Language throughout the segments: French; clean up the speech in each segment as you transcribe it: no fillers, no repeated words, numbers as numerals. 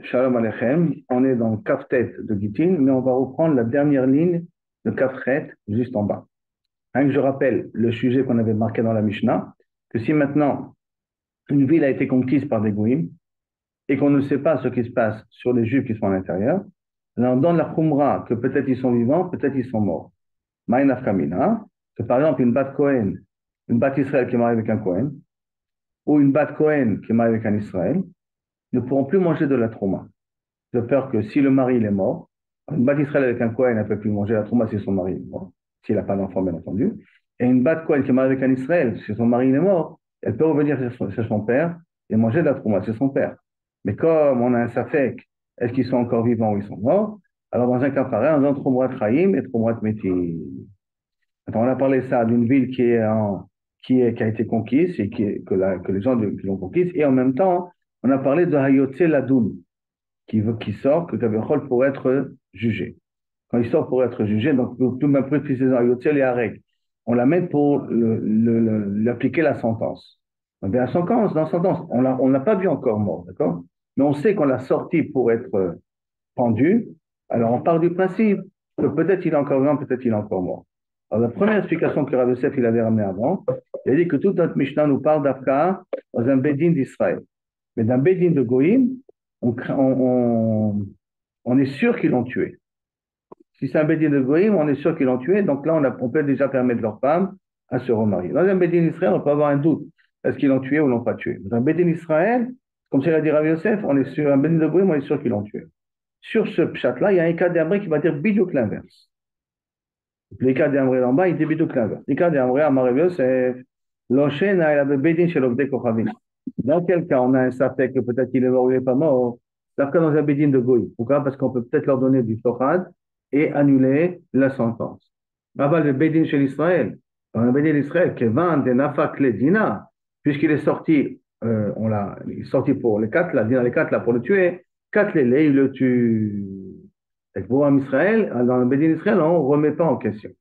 Shalom Aleichem, on est dans Kaftet de Gittin, mais on va reprendre la dernière ligne de Kafret juste en bas. Hein, que je rappelle le sujet qu'on avait marqué dans la Mishnah, que si maintenant une ville a été conquise par des Goïms et qu'on ne sait pas ce qui se passe sur les Juifs qui sont à l'intérieur, là on donne la Khumra que peut-être ils sont vivants, peut-être ils sont morts. Ma'inaf Kamina, que par exemple une bat Cohen, une bat Israël qui est mariée avec un Cohen, ou une bat Cohen qui est mariée avec un Israël, ne pourront plus manger de la Trouma. De peur que si le mari il est mort, une bat Israël avec un Kohen ne peut plus manger la trouma si son mari est mort, s'il n'a pas d'enfant bien entendu, et une bat Kohen qui est mariée avec un Israël, si son mari il est mort, elle peut revenir chez son père et manger de la trouma, c'est son père. Mais comme on a un safek, est-ce qu'ils sont encore vivants ou ils sont morts, alors dans un cas pareil, on donne troumrat chaim et troumrat métis. Attends, on a parlé ça d'une ville qui a été conquise et que les gens qui l'ont conquise, et en même temps, on a parlé de Hayotze Ladoum, qui sort, que Kavechol pour être jugé. Quand il sort pour être jugé, donc tout même préciser dans Yotel et Arek, on l'amène pour lui appliquer la sentence. Donc, la sentence, dans la sentence, on l'a pas vu encore mort, d'accord? Mais on sait qu'on l'a sorti pour être pendu. Alors on part du principe que peut-être il est encore vivant, peut-être il est encore mort. Alors la première explication que Rav Yosef il avait ramenée avant, il a dit que toute notre Mishnah nous parle d'Afka dans un Bédine d'Israël. Mais d'un Bédine de Goïm, on est sûr qu'ils l'ont tué. Si c'est un Bédine de Goïm, on est sûr qu'ils l'ont tué. Donc là, on peut déjà permettre leur femme à se remarier. Dans un Bédine d'Israël, on peut avoir un doute. Est-ce qu'ils l'ont tué ou l'ont pas tué? Dans un Bédine d'Israël, comme c'est l'a dit Rav Yosef, on est sur un Bédine de Goïm, on est sûr qu'ils l'ont tué. Sur ce pchat-là, il y a un cas d'Amré qui va dire bidouk l'inverse. Les cas d'Amré en bas, il dit bidouk l'inverse. Les cas d'Amré, Amar Rav Yosef, l'enchaîne, il avait Bédine chez l'Obdé Kochavim. Dans quel cas on a un safek que peut-être qu'il est mort ou il n'est pas mort? Dans le cas dans un bédine de Goï. Pourquoi? Parce qu'on peut peut-être leur donner du Torah et annuler la sentence. Là-bas, le bédine chez l'Israël, dans le bédine d'Israël, qui vend des nafak les dina, puisqu'il est sorti, il est sorti pour les quatre, là, dina les quatre là pour le tuer, quatre les il le tue. Et pour un Israël, dans le bédine d'Israël, on ne remet pas en question.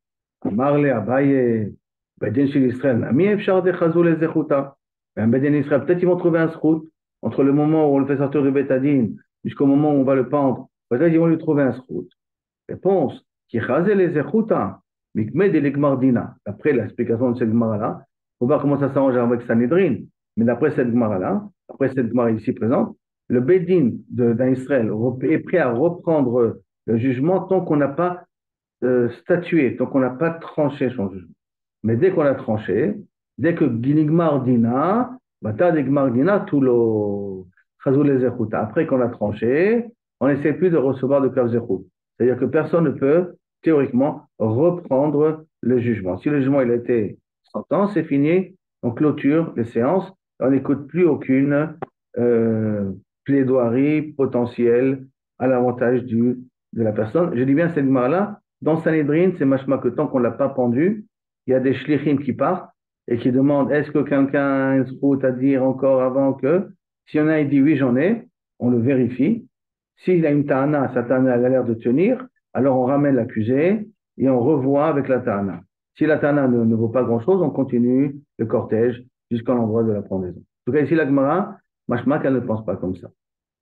Marle Abaye, bédine chez l'Israël, Ami Efshar de Chazou les Zechuta. Un Bédin Israël, peut-être ils vont trouver un srout entre le moment où on le fait sortir du bétadine jusqu'au moment où on va le pendre. Peut-être ils vont lui trouver un srout. Réponse qui chazé les echuta, mikmed et l'igmardina. D'après l'explication de cette Gemara-là, on va voir comment ça s'arrange avec Sanhedrin. Mais d'après cette Gemara-là, après cette Gemara ici présente, le Bédin d'un Israël est prêt à reprendre le jugement tant qu'on n'a pas statué, tant qu'on n'a pas tranché son jugement. Mais dès qu'on a tranché, dès que Ginigmar Dina, Bata Digmar Dina, tout le Chazou les Zechuta. Après qu'on a tranché, on n'essaie plus de recevoir de Kav Zechut. C'est-à-dire que personne ne peut, théoriquement, reprendre le jugement. Si le jugement il a été sentence, c'est fini, on clôture les séances, on n'écoute plus aucune plaidoirie potentielle à l'avantage de la personne. Je dis bien cette Gemara-là, dans Sanhedrin, c'est machma que tant qu'on ne l'a pas pendu, il y a des shlichim qui partent et qui demandent est-ce que quelqu'un a une route à dire encore avant que. Si y en a, il dit oui, j'en ai, on le vérifie. S'il a une ta'ana, sa ta'ana a l'air de tenir, alors on ramène l'accusé et on revoit avec la ta'ana. Si la ta'ana ne vaut pas grand-chose, on continue le cortège jusqu'à l'endroit de la pendaison. En tout cas, ici, la Gemara, machma qu'elle ne pense pas comme ça.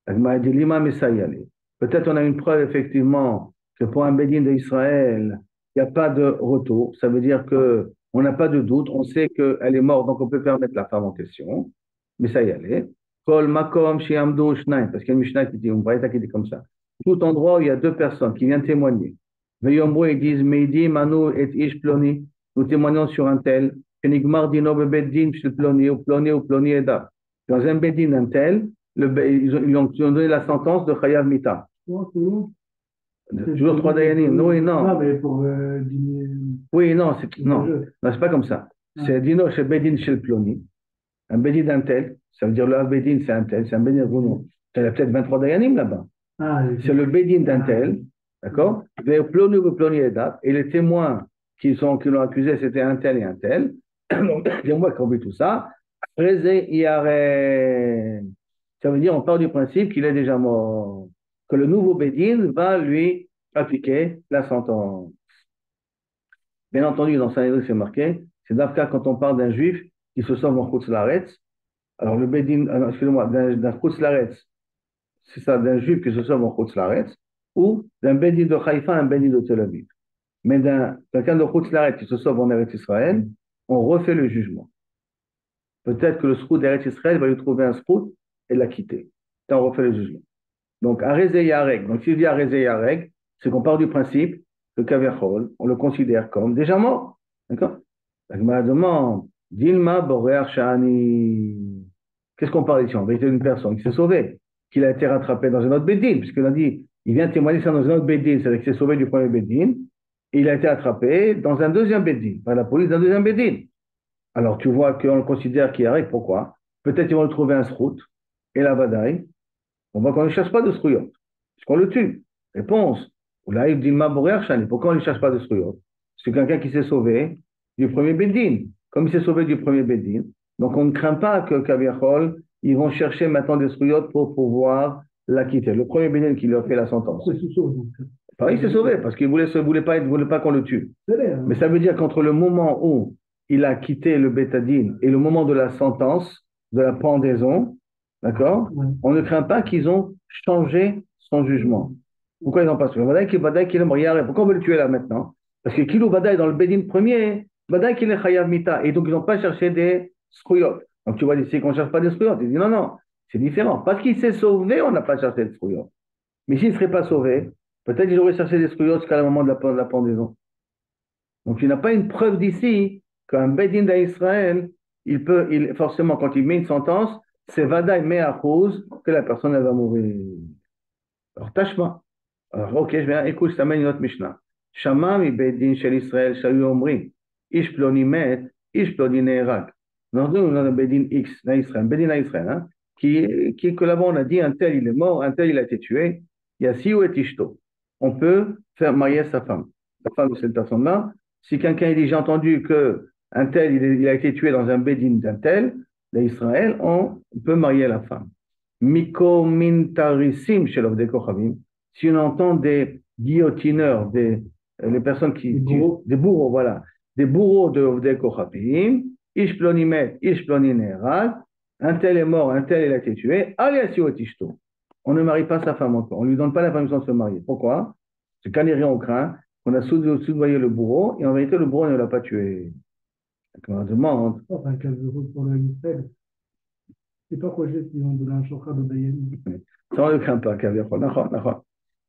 La Gemara dit l'imam Messayale. Peut-être on a une preuve effectivement que pour un bédine d'Israël, il n'y a pas de retour. Ça veut dire que on n'a pas de doute. On sait qu'elle est morte, donc on peut permettre la femme en question. Mais ça y est. Kol makom shiamdo shnaim, parce qu'il y a une Mishnah qui dit, une braïta qui dit comme ça. Tout endroit où il y a deux personnes qui viennent témoigner. Veyombo, ils disent, Meidi, Manu et Ish Ploni. Nous témoignons sur un tel. Kenigmar dino bebeddin shel Ploni ou Ploni eda. Dans un beddin un tel, ils ont donné la sentence de Chayav Mita. Toujours trois Dayanim. Oui, non. Non, mais pour dîner. Oui, non, c'est pas comme ça. C'est Dino chez Bedin chez le Ploni. Un Bedin d'un tel, ça veut dire le Bedin, c'est un tel, c'est un Bedin Rounon. Il y a peut-être 23 Dayanim là-bas. C'est le Bedin d'un tel, d'accord? Le Ploni ou Ploni est date, et les témoins qui l'ont accusé, c'était un tel et un tel. Donc, c'est moi qui ai vu tout ça. Rézé Iaren. Ça veut dire, on part du principe qu'il est déjà mort. Que le nouveau Bedin va lui appliquer la sentence. Bien entendu, dans Sanhedrin, c'est marqué, c'est d'Afka quand on parle d'un juif qui se sauve en Chutz Laaretz. Alors, le Bedin, excusez-moi, d'un Chutz Laaretz, c'est ça, d'un juif qui se sauve en Chutz Laaretz, ou d'un Bedin de Haïfa, un Bedin de Tel Aviv. Mais d'un quelqu'un de Chutz Laaretz qui se sauve en Eretz Israël, on refait le jugement. Peut-être que le scout d'Eretz Israël va lui trouver un scout et la quitter. Là, on refait le jugement. Donc, Arezé Yarek. Donc, s'il dit Arezé Yarek, c'est qu'on part du principe que Kaverchol, on le considère comme déjà mort. D'accord? La Gemara demande, Dilma Borer Shani. Qu'est-ce qu'on parle ici? En vérité, d'une personne qui s'est sauvée, qu'il a été rattrapé dans un autre Bédine, puisqu'on a dit, il vient témoigner ça dans un autre Bédine, c'est-à-dire qu'il s'est sauvé du premier Bédine, et il a été attrapé dans un deuxième Bédine, par la police d'un deuxième Bédine. Alors, tu vois qu'on le considère qu'il arrive, pourquoi? Peut-être qu'ils vont le trouver un srout, et la badaille, on voit qu'on ne chasse pas de srouyot, puisqu'on le tue. Réponse, Oulaïb Dilma Borer Shani, pourquoi on ne chasse pas de srouyot? C'est quelqu'un qui s'est sauvé du premier Bédine. Comme il s'est sauvé du premier Bédine, donc on ne craint pas que Kaviachol, ils vont chercher maintenant des srouyot pour pouvoir la quitter. Le premier Bédine qui lui a fait la sentence. Pourquoi il se sauve donc? Enfin, il s'est sauvé parce qu'il voulait pas qu'on le tue. C'est vrai, hein. Mais ça veut dire qu'entre le moment où il a quitté le bétadine et le moment de la sentence, de la pendaison, d'accord, Ouais. on ne craint pas qu'ils ont changé son jugement. Pourquoi ils n'ont pas sauvé? Vadaï qu'il est mort. Pourquoi on veut le tuer là maintenant? Parce que Kilou Vadaï dans le bédine premier, Vadaï qu'il est chayav mita. Et donc ils n'ont pas cherché des srouyot. Donc tu vois ici qu'on ne cherche pas des srouyot. Il dit non, non, c'est différent. Parce qu'il s'est sauvé, on n'a pas cherché des srouyot. Mais s'il ne serait pas sauvé, peut-être qu'il aurait cherché des srouyot jusqu'à le moment de la pendaison. Donc, il n'a pas une preuve d'ici qu'un Bedin d'Israël, forcément, quand il met une sentence, c'est Vadaï Mea cause que la personne elle va mourir. Alors, tâche-moi. Alors, ok, je viens, écoute, je t'amène une autre Mishnah. Shama mi Bedin shel Israël, shayu omri, ish ploni met, ish ploni ne'erak. Nous, on a un Bedin X, d'Israël, un Bedin d'Israël, hein, que là-bas, on a dit, un tel, il est mort, un tel, il a été tué. Il y a si ou et ishto. On peut faire marier sa femme. La femme de cette personne-là. Si quelqu'un dit, j'ai entendu que un tel, il a été tué dans un Bedin d'un tel, d'Israël, on peut marier la femme. Miko mintarissim chez l'Ovdeko si on entend des guillotineurs, les personnes qui tuent, des bourreaux, voilà, des bourreaux de Ovdeko Chavim, ish plonimet, ish ploninerad, un tel est mort, un tel il a été tué, allez à on ne marie pas sa femme encore, on ne lui donne pas la permission de se marier. Pourquoi? C'est qu'à rien on craint, on a soudoyé le bourreau, et en vérité le bourreau ne l'a pas tué. Donc on demande. Enfin, 15 euros pour le Israël. C'est pas quoi j'ai si on donne un chokra de Dayani. Ça, on ne craint pas, Kaviachol.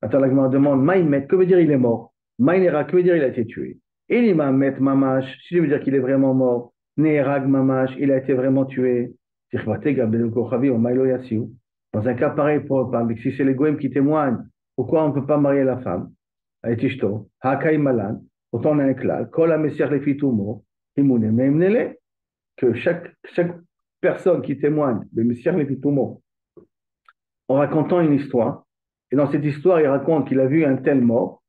Attends, la Gemara demande, Maïmet, que veut dire il est mort? Maïnera, que veut dire il a été tué? Elima met mamash, si tu veux dire qu'il est vraiment mort, Neerag mamash, il a été vraiment tué. Dans un cas pareil, si c'est les goïms qui témoignent, pourquoi on ne peut pas marier la femme? Aïtishto, Hakai Malan, autant on a un klal, Kol ha-messiach lefi tumo, imune meimnele, que chaque personne qui témoigne, le messiach lefi tumo, en racontant une histoire, et dans cette histoire, il raconte qu'il a vu un tel mort,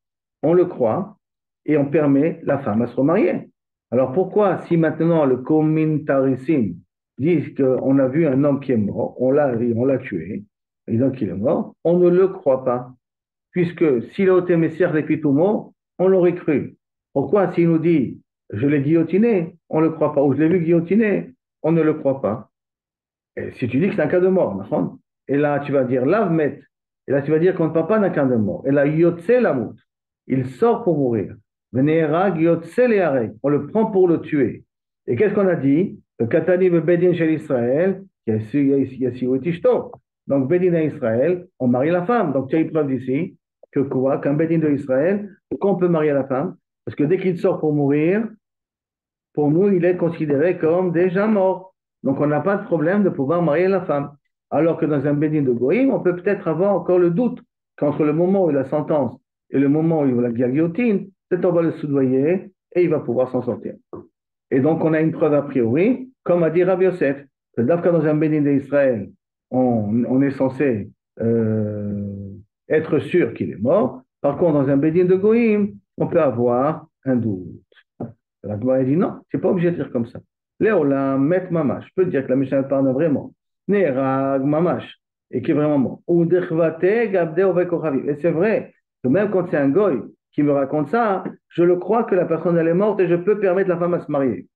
on le croit, et on permet la femme à se remarier. Alors pourquoi, si maintenant le commentarissim dit qu'on a vu un homme qui est mort, on l'a tué, et donc il est mort, on ne le croit pas, puisque s'il a été messière l'épitoumo, on l'aurait cru. Pourquoi, s'il nous dit, je l'ai guillotiné, on ne le croit pas, ou je l'ai vu guillotiner, on ne le croit pas. Et si tu dis que c'est un cas de mort, et là tu vas dire lavmet, et là tu vas dire qu'on ne parle pas d'un cas de mort, et là yotse lamut, il sort pour mourir. Venerag yotse lehareg, on le prend pour le tuer. Et qu'est-ce qu'on a dit? Le katani bedin chez Israël, yasiwetishto. Donc bedin à Israël, on marie la femme. Donc tu as une preuve d'ici que quoi? Qu'un bedin de Israël, qu'on peut marier la femme, parce que dès qu'il sort pour mourir, pour nous il est considéré comme déjà mort. Donc, on n'a pas de problème de pouvoir marier la femme. Alors que dans un bédine de Goïm, on peut peut-être avoir encore le doute qu'entre le moment où il a la sentence et le moment où il a la guillotine, peut-être on va le soudoyer et il va pouvoir s'en sortir. Et donc, on a une preuve a priori, comme a dit Rabbi Yosef, que d'abord dans un bédine d'Israël, on est censé être sûr qu'il est mort. Par contre, dans un bédine de Goïm, on peut avoir un doute. La Gemara dit non, tu n'es pas obligé de dire comme ça. Léola, met mamash. Je peux te dire que la Mishnah parle vraiment. Nerag mamash. Et qui est vraiment bon. Et c'est vrai que même quand c'est un goy qui me raconte ça, je le crois que la personne elle est morte et je peux permettre la femme à se marier.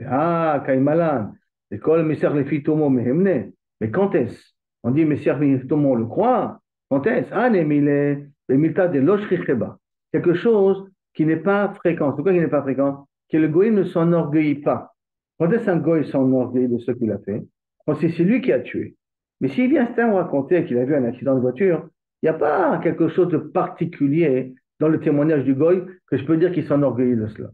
Ah, Kaimalan. C'est quoi le message les filles tomo mehemne. Mais quand est-ce? On dit, mais si tout le monde le croit, quand est-ce? Ah, mais il est le milta de l'oshricheba. Quelque chose qui n'est pas fréquent. Pourquoi il n'est pas fréquent? Que le goï ne s'enorgueillit pas. Quand est-ce qu'un goï s'enorgueillit de ce qu'il a fait? Quand c'est lui qui a tué. Mais s'il vient à raconter qu'il a vu un accident de voiture, il n'y a pas quelque chose de particulier dans le témoignage du goï que je peux dire qu'il s'enorgueillit de cela.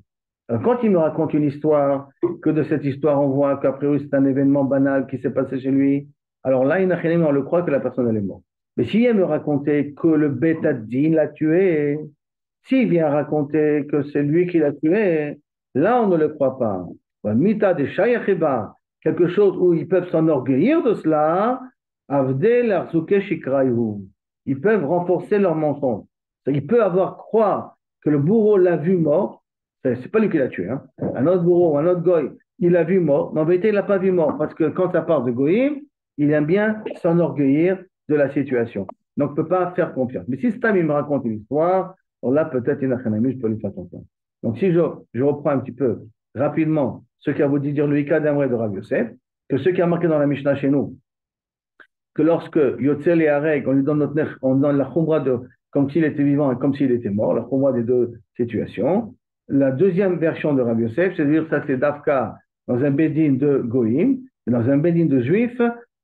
Alors, quand il me raconte une histoire, que de cette histoire on voit qu'après c'est un événement banal qui s'est passé chez lui, alors là, on le croit que la personne elle est morte. Mais s'il vient me raconter que le Beth Din l'a tué, s'il vient raconter que c'est lui qui l'a tué, là on ne le croit pas. Mita de Shayachiba, quelque chose où ils peuvent s'enorgueillir de cela, Avdel Arzuke Shikrayu. Ils peuvent renforcer leur mensonge. Il peut avoir croire que le bourreau l'a vu mort, c'est pas lui qui l'a tué, hein. Un autre bourreau, un autre goy, il l'a vu mort. Mais en vérité, il l'a pas vu mort, parce que quand ça part de goyim, il aime bien s'enorgueillir de la situation. Donc, il ne peut pas faire confiance. Mais si Stam, il me raconte une histoire, alors là, peut-être, je peux lui faire confiance. Donc, si je reprends un petit peu rapidement ce qu'a voulu dire le Ika d'Amré de Rav Yosef, que ce qui a marqué dans la Mishnah chez nous, que lorsque Yotzel et Areg, on lui donne on donne la khumra de comme s'il était vivant et comme s'il était mort, la khumra des deux situations. La deuxième version de Rav Yosef, c'est-à-dire ça c'est Dafka dans un bedin de Goïm, dans un bedin de Juifs,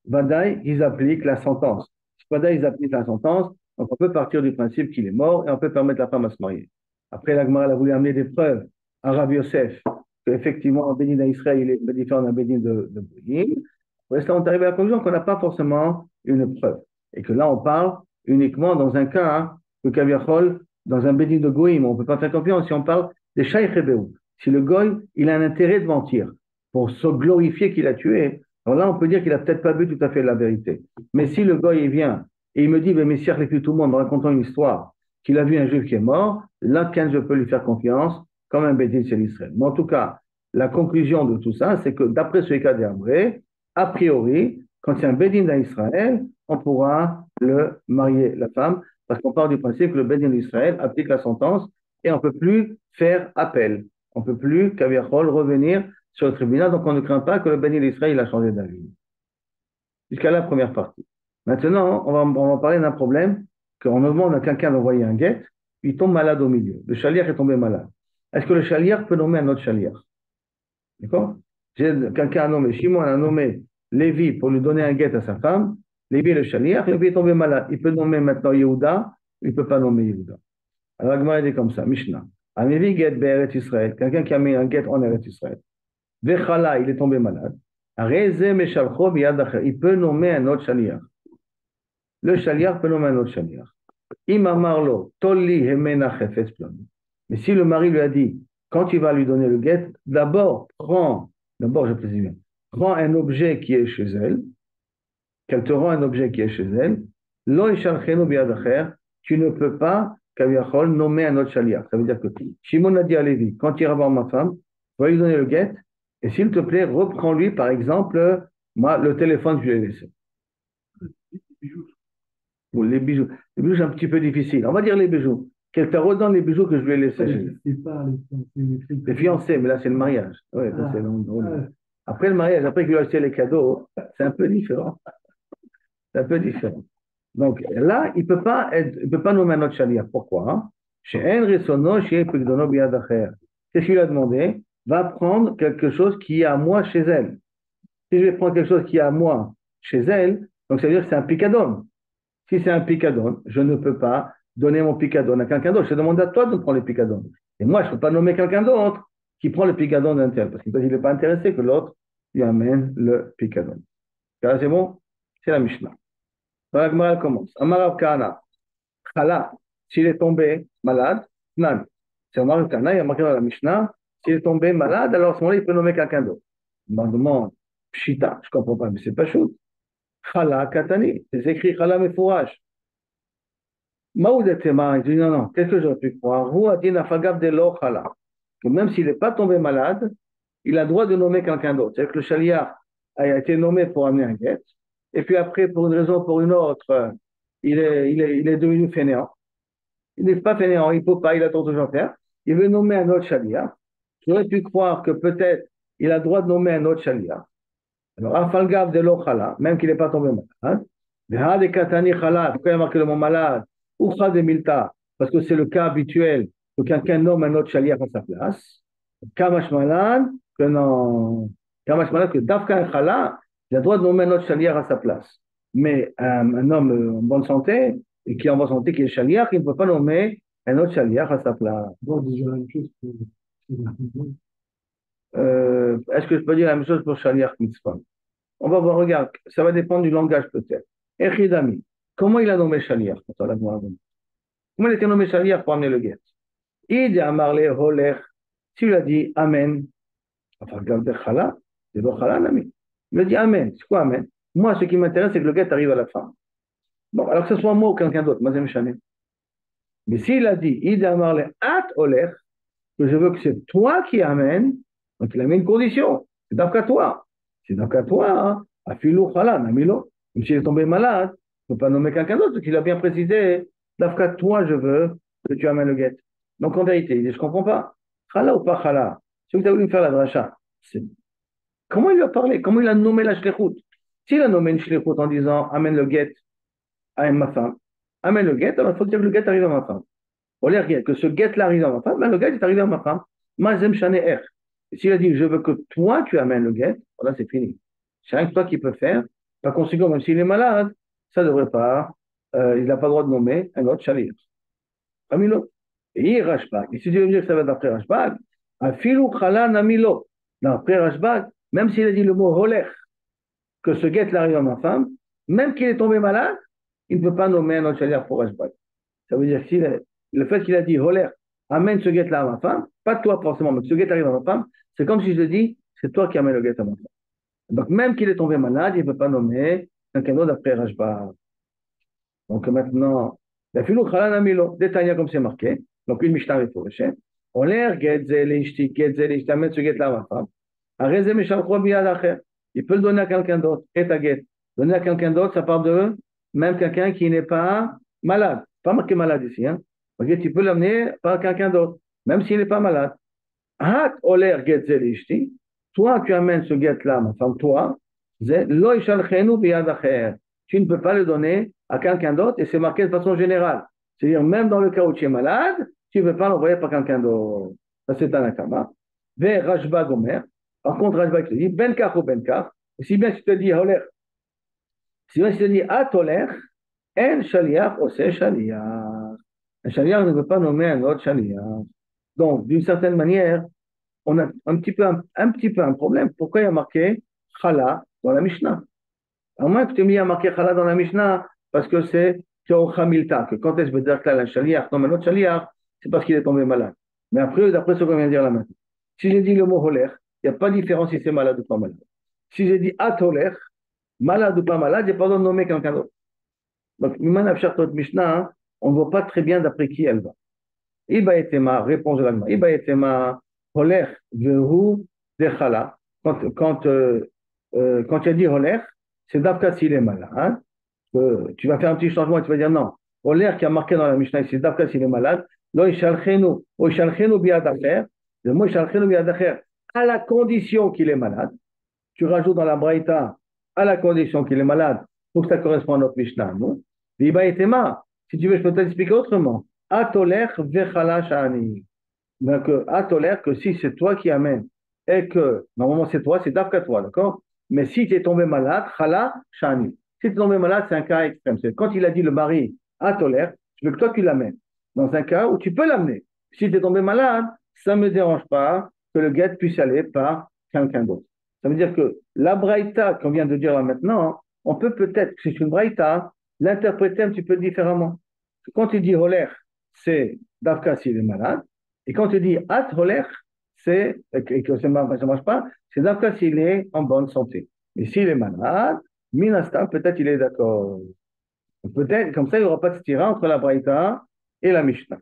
Vadaï, ils appliquent la sentence. Vadaï, ils appliquent la sentence, donc on peut partir du principe qu'il est mort et on peut permettre la femme à se marier. Après, la Gemara a voulu amener des preuves à Rav Yosef qu'effectivement, un bedin d'Israël, il est différent d'un bedin de Goïm. Pour l'instant, on est arrivé à la conclusion qu'on n'a pas forcément une preuve. Et que là, on parle uniquement dans un cas, hein, que Kaviachol, dans un bédin de Goïm, on ne peut pas faire confiance si on parle des Shaykh Rebeu. Si le Goï, il a un intérêt de mentir pour se glorifier qu'il a tué, alors là, on peut dire qu'il n'a peut-être pas vu tout à fait la vérité. Mais si le Goï, il vient et il me dit, mais si les tout le monde en racontant une histoire, qu'il a vu un juif qui est mort, là, quand je peux lui faire confiance, comme un bédin c'est l'Israël. Mais en tout cas, la conclusion de tout ça, c'est que d'après ce cas d'Ambré, a priori, quand c'est un bédin d'Israël, on pourra le marier, la femme, parce qu'on part du principe que le bédin d'Israël applique la sentence et on ne peut plus faire appel. On ne peut plus, Kaviachol, revenir sur le tribunal, donc on ne craint pas que le bédin d'Israël a changé d'avis. Jusqu'à la première partie. Maintenant, on va parler d'un problème qu'on demande à quelqu'un d'envoyer un guet, il tombe malade au milieu. Le chaliar est tombé malade. Est-ce que le chaliar peut nommer un autre chaliar? D'accord? Quelqu'un a nommé, Shimon a nommé Lévi pour lui donner un guet à sa femme. Lévi est le chaliar, Lévi est tombé malade. Il peut nommer maintenant Yehuda, il ne peut pas nommer Yehuda. Alors, la Gemara dit comme ça, Mishnah. Amévi guet Be'eret Israël, quelqu'un qui a mis un guet en Eretz Israël. Vechala, il est tombé malade. Il peut nommer un autre chaliar. Le chaliar peut nommer un autre chaliar. Imamarlo, Tolli Hemena Chefes Ploni. Mais si le mari lui a dit, quand il va lui donner le guet, je précise bien, prends un objet qui est chez elle, qu'elle te rend un objet qui est chez elle, tu ne peux pas, Kaviachol, nommer un autre chaliar. Ça veut dire que Shimon a dit à Lévi, quand tu iras voir ma femme, tu vas lui donner le guet, et s'il te plaît, reprends-lui, par exemple, le téléphone que je lui ai laissé. Ou les bijoux. Les bijoux, c'est un petit peu difficile. On va dire les bijoux. Qu'elle te redonne les bijoux que je lui ai laissés. Les fiancés, mais là, c'est le mariage. Ouais, après le mariage, après qu'il lui a acheté les cadeaux, c'est un peu différent. C'est un peu différent. Donc là, il ne peut pas nommer un autre chaliar. Pourquoi? Qu'est-ce qu'il lui a demandé? Va prendre quelque chose qui est à moi chez elle. Si je vais prendre quelque chose qui est à moi chez elle, donc ça veut dire que c'est un picadon. Si c'est un picadon, je ne peux pas donner mon picadon à quelqu'un d'autre. Je demande à toi de prendre le picadon. Et moi, je ne peux pas nommer quelqu'un d'autre qui prend le picadon d'un tel, parce qu'il n'est pas intéressé que l'autre lui amène le picadon. C'est bon? C'est la Mishnah. La Gemara commence. Amarav Kana, Chala, s'il est tombé malade, Nan. C'est Amarav Kana, il y a marqué dans la Mishnah, s'il est tombé malade, alors à ce moment-là, il peut nommer quelqu'un d'autre. On demande, Pshita, je ne comprends pas, mais c'est pas chaud. Chala Katani, c'est écrit Chala Mefourash. Maoudetema, il dit non, qu'est-ce que j'aurais pu croire? Vous, Adina Fagav de Chala. Que même s'il n'est pas tombé malade, il a le droit de nommer quelqu'un d'autre. C'est-à-dire que le chaliar a été nommé pour amener un guet, et puis après, pour une raison ou pour une autre, il est devenu fainéant. Il n'est pas fainéant, il ne peut pas, il a tant de choses à faire. Il veut nommer un autre chaliar. J'aurais pu croire que peut-être il a le droit de nommer un autre chaliar. Alors, Afalgav de l'Ochala, même qu'il n'est pas tombé malade, Vehade katani chala, pourquoi il y a marqué le mot malade? Ou chade milta, parce que c'est le cas habituel que quelqu'un nomme un autre chaliach à sa place. Kamash malade, que non. Kamash malade, que Dafka chala, il a le droit de nommer un autre chaliach à sa place. Mais un homme en bonne santé, et qui est en bonne santé, qui est chaliach, il ne peut pas nommer un autre chaliach à sa place. Bon, déjà la même chose pour la fille. Est-ce que je peux dire la même chose pour chaliach mitzvah? On va voir, regarde, ça va dépendre du langage peut-être. Echidami, comment il a nommé chaliach? Comment il a été nommé chaliach pour amener le guet? Il dit Amarle Holer, tu lui as dit Amen, enfin, regarde, Chala, c'est le Chala, Nami. Il a dit Amen, c'est quoi Amen? Moi, ce qui m'intéresse, c'est que le guet arrive à la fin. Bon, alors que ce soit moi ou quelqu'un d'autre, moi, j'aime. Mais s'il a dit Il dit Amarle At Holer, que je veux que c'est toi qui amènes, donc il a mis une condition, c'est d'après toi. C'est d'après toi, hein. Afilou Chala, Namilo. Même s'il est tombé malade, il ne peut pas nommer quelqu'un d'autre, parce qu'il a bien précisé, d'après toi, je veux que tu amènes le guet. Donc en vérité, il dit, je ne comprends pas. Chala ou pas chala? C'est ce que tu as voulu me faire la dracha. Comment il lui a parlé? Comment il a nommé la shlichut? S'il a nommé une shlichut en disant, amène le guet à ma femme, amène le guet, alors il faut dire que le guet arrive à ma femme. Au lieu que ce guet-là arrive à ma femme, ben le guet est arrivé à ma femme. Mazem shane er. S'il a dit, je veux que toi, tu amènes le guet, voilà, c'est fini. C'est rien que toi qui peux faire. Par conséquent, même s'il est malade, ça ne devrait pas, il n'a pas le droit de nommer un autre chalir. Amilo. Et Rashbag. Et si tu veux dire que ça va d'après Rashbag, Afilu Khala Namilo. D'après Rashbag, même s'il a dit le mot Holer, que ce guet arrive à ma femme, même qu'il est tombé malade, il ne peut pas nommer un autre chalir pour Rashbag. Ça veut dire que le fait qu'il a dit Holer, amène ce guet-là à ma femme, pas toi forcément, mais que ce guet arrive à ma femme, c'est comme si je dis, c'est toi qui amènes le guet à ma femme. Donc même qu'il est tombé malade, il ne peut pas nommer quelqu'un d'autre d'après Rashbag. Donc maintenant, la filou khalan amilo, détaillé comme c'est marqué, donc une mishnah réfléchie. On l'air getze l'ishti, getze l'ishti, amène ce get là ma femme. Arrêtez mes chalkro biyad acher. Il peut le donner à quelqu'un d'autre, et ta get. Donner à quelqu'un d'autre, ça part de même quelqu'un qui n'est pas malade. Pas marqué malade ici, hein. Ok, tu peux l'amener par quelqu'un d'autre, même s'il n'est pas malade. Hat oler getze l'ishti. Toi, tu amènes ce get là, ma femme, toi. Lo ishalchenu biyad acher. Tu ne peux pas le donner à quelqu'un d'autre et c'est marqué de façon générale. C'est-à-dire, même dans le cas où tu es malade, tu ne peux pas l'envoyer par quelqu'un d'autre. Ça, c'est un akama. Vers Rajba Gomer. Par contre, Rajba te dit, ben kach ou ben kach. Si bien tu te dis, holer. Si bien tu te dis, atoler, en shaliach, ose shaliach. Un shaliach ne peut pas nommer un autre shaliach. Donc, d'une certaine manière, on a un petit peu un problème. Pourquoi il y a marqué chala dans la Mishnah? À moins que tu m'aies marqué chala dans la Mishnah, parce que c'est Milta, que quand est-ce que je veux dire que là, un chaliach, non, mais l'autre chaliach, c'est parce qu'il est tombé malade. Mais après, d'après ce qu'on vient de dire là maintenant, si j'ai dit le mot holer, il n'y a pas de différence si c'est malade ou pas malade. Si j'ai dit atoler, malade ou pas malade, il n'y a pas besoin de nommer quelqu'un d'autre. Donc, Mishnah, hein, on ne voit pas très bien d'après qui elle va. Iba etema, réponse de l'allemand. Iba etema, holer, vehu, dechala. Quand tu as dit holer, c'est d'abord s'il est malade. Hein? Tu vas faire un petit changement et tu vas dire non. Au l'air qui a marqué dans la Mishnah ici, d'après s'il est malade, lo ishalchenu, ou ishalchenu biadacher, le mot ishalchenu biadacher, à la condition qu'il est malade. Tu rajoutes dans la Braïta, à la condition qu'il est malade, pour que ça corresponde à notre Mishnah, non? Viba et Tema, si tu veux, je peux t'expliquer autrement. Atoler vechala shani. Donc, atoler, que si c'est toi qui amènes, et que, normalement c'est toi, c'est d'après toi, d'accord? Mais si tu es tombé malade, chala shani. Si tu es tombé malade, c'est un cas extrême. C'est quand il a dit le mari à tolère, je veux que toi tu l'amènes. Dans un cas où tu peux l'amener. Si tu es tombé malade, ça ne me dérange pas que le guet puisse aller par quelqu'un d'autre. Ça veut dire que la braïta qu'on vient de dire là maintenant, on peut peut-être, c'est une braïta, l'interpréter un petit peu différemment. Quand tu dis holer, c'est d'Afka s'il est malade. Et quand tu dis at holer, et que ça ne marche pas, c'est d'Afka s'il est en bonne santé. Mais s'il est malade, Minasta, peut-être il est d'accord. Peut-être, comme ça, il n'y aura pas de stira entre la Braïta et la Mishnah.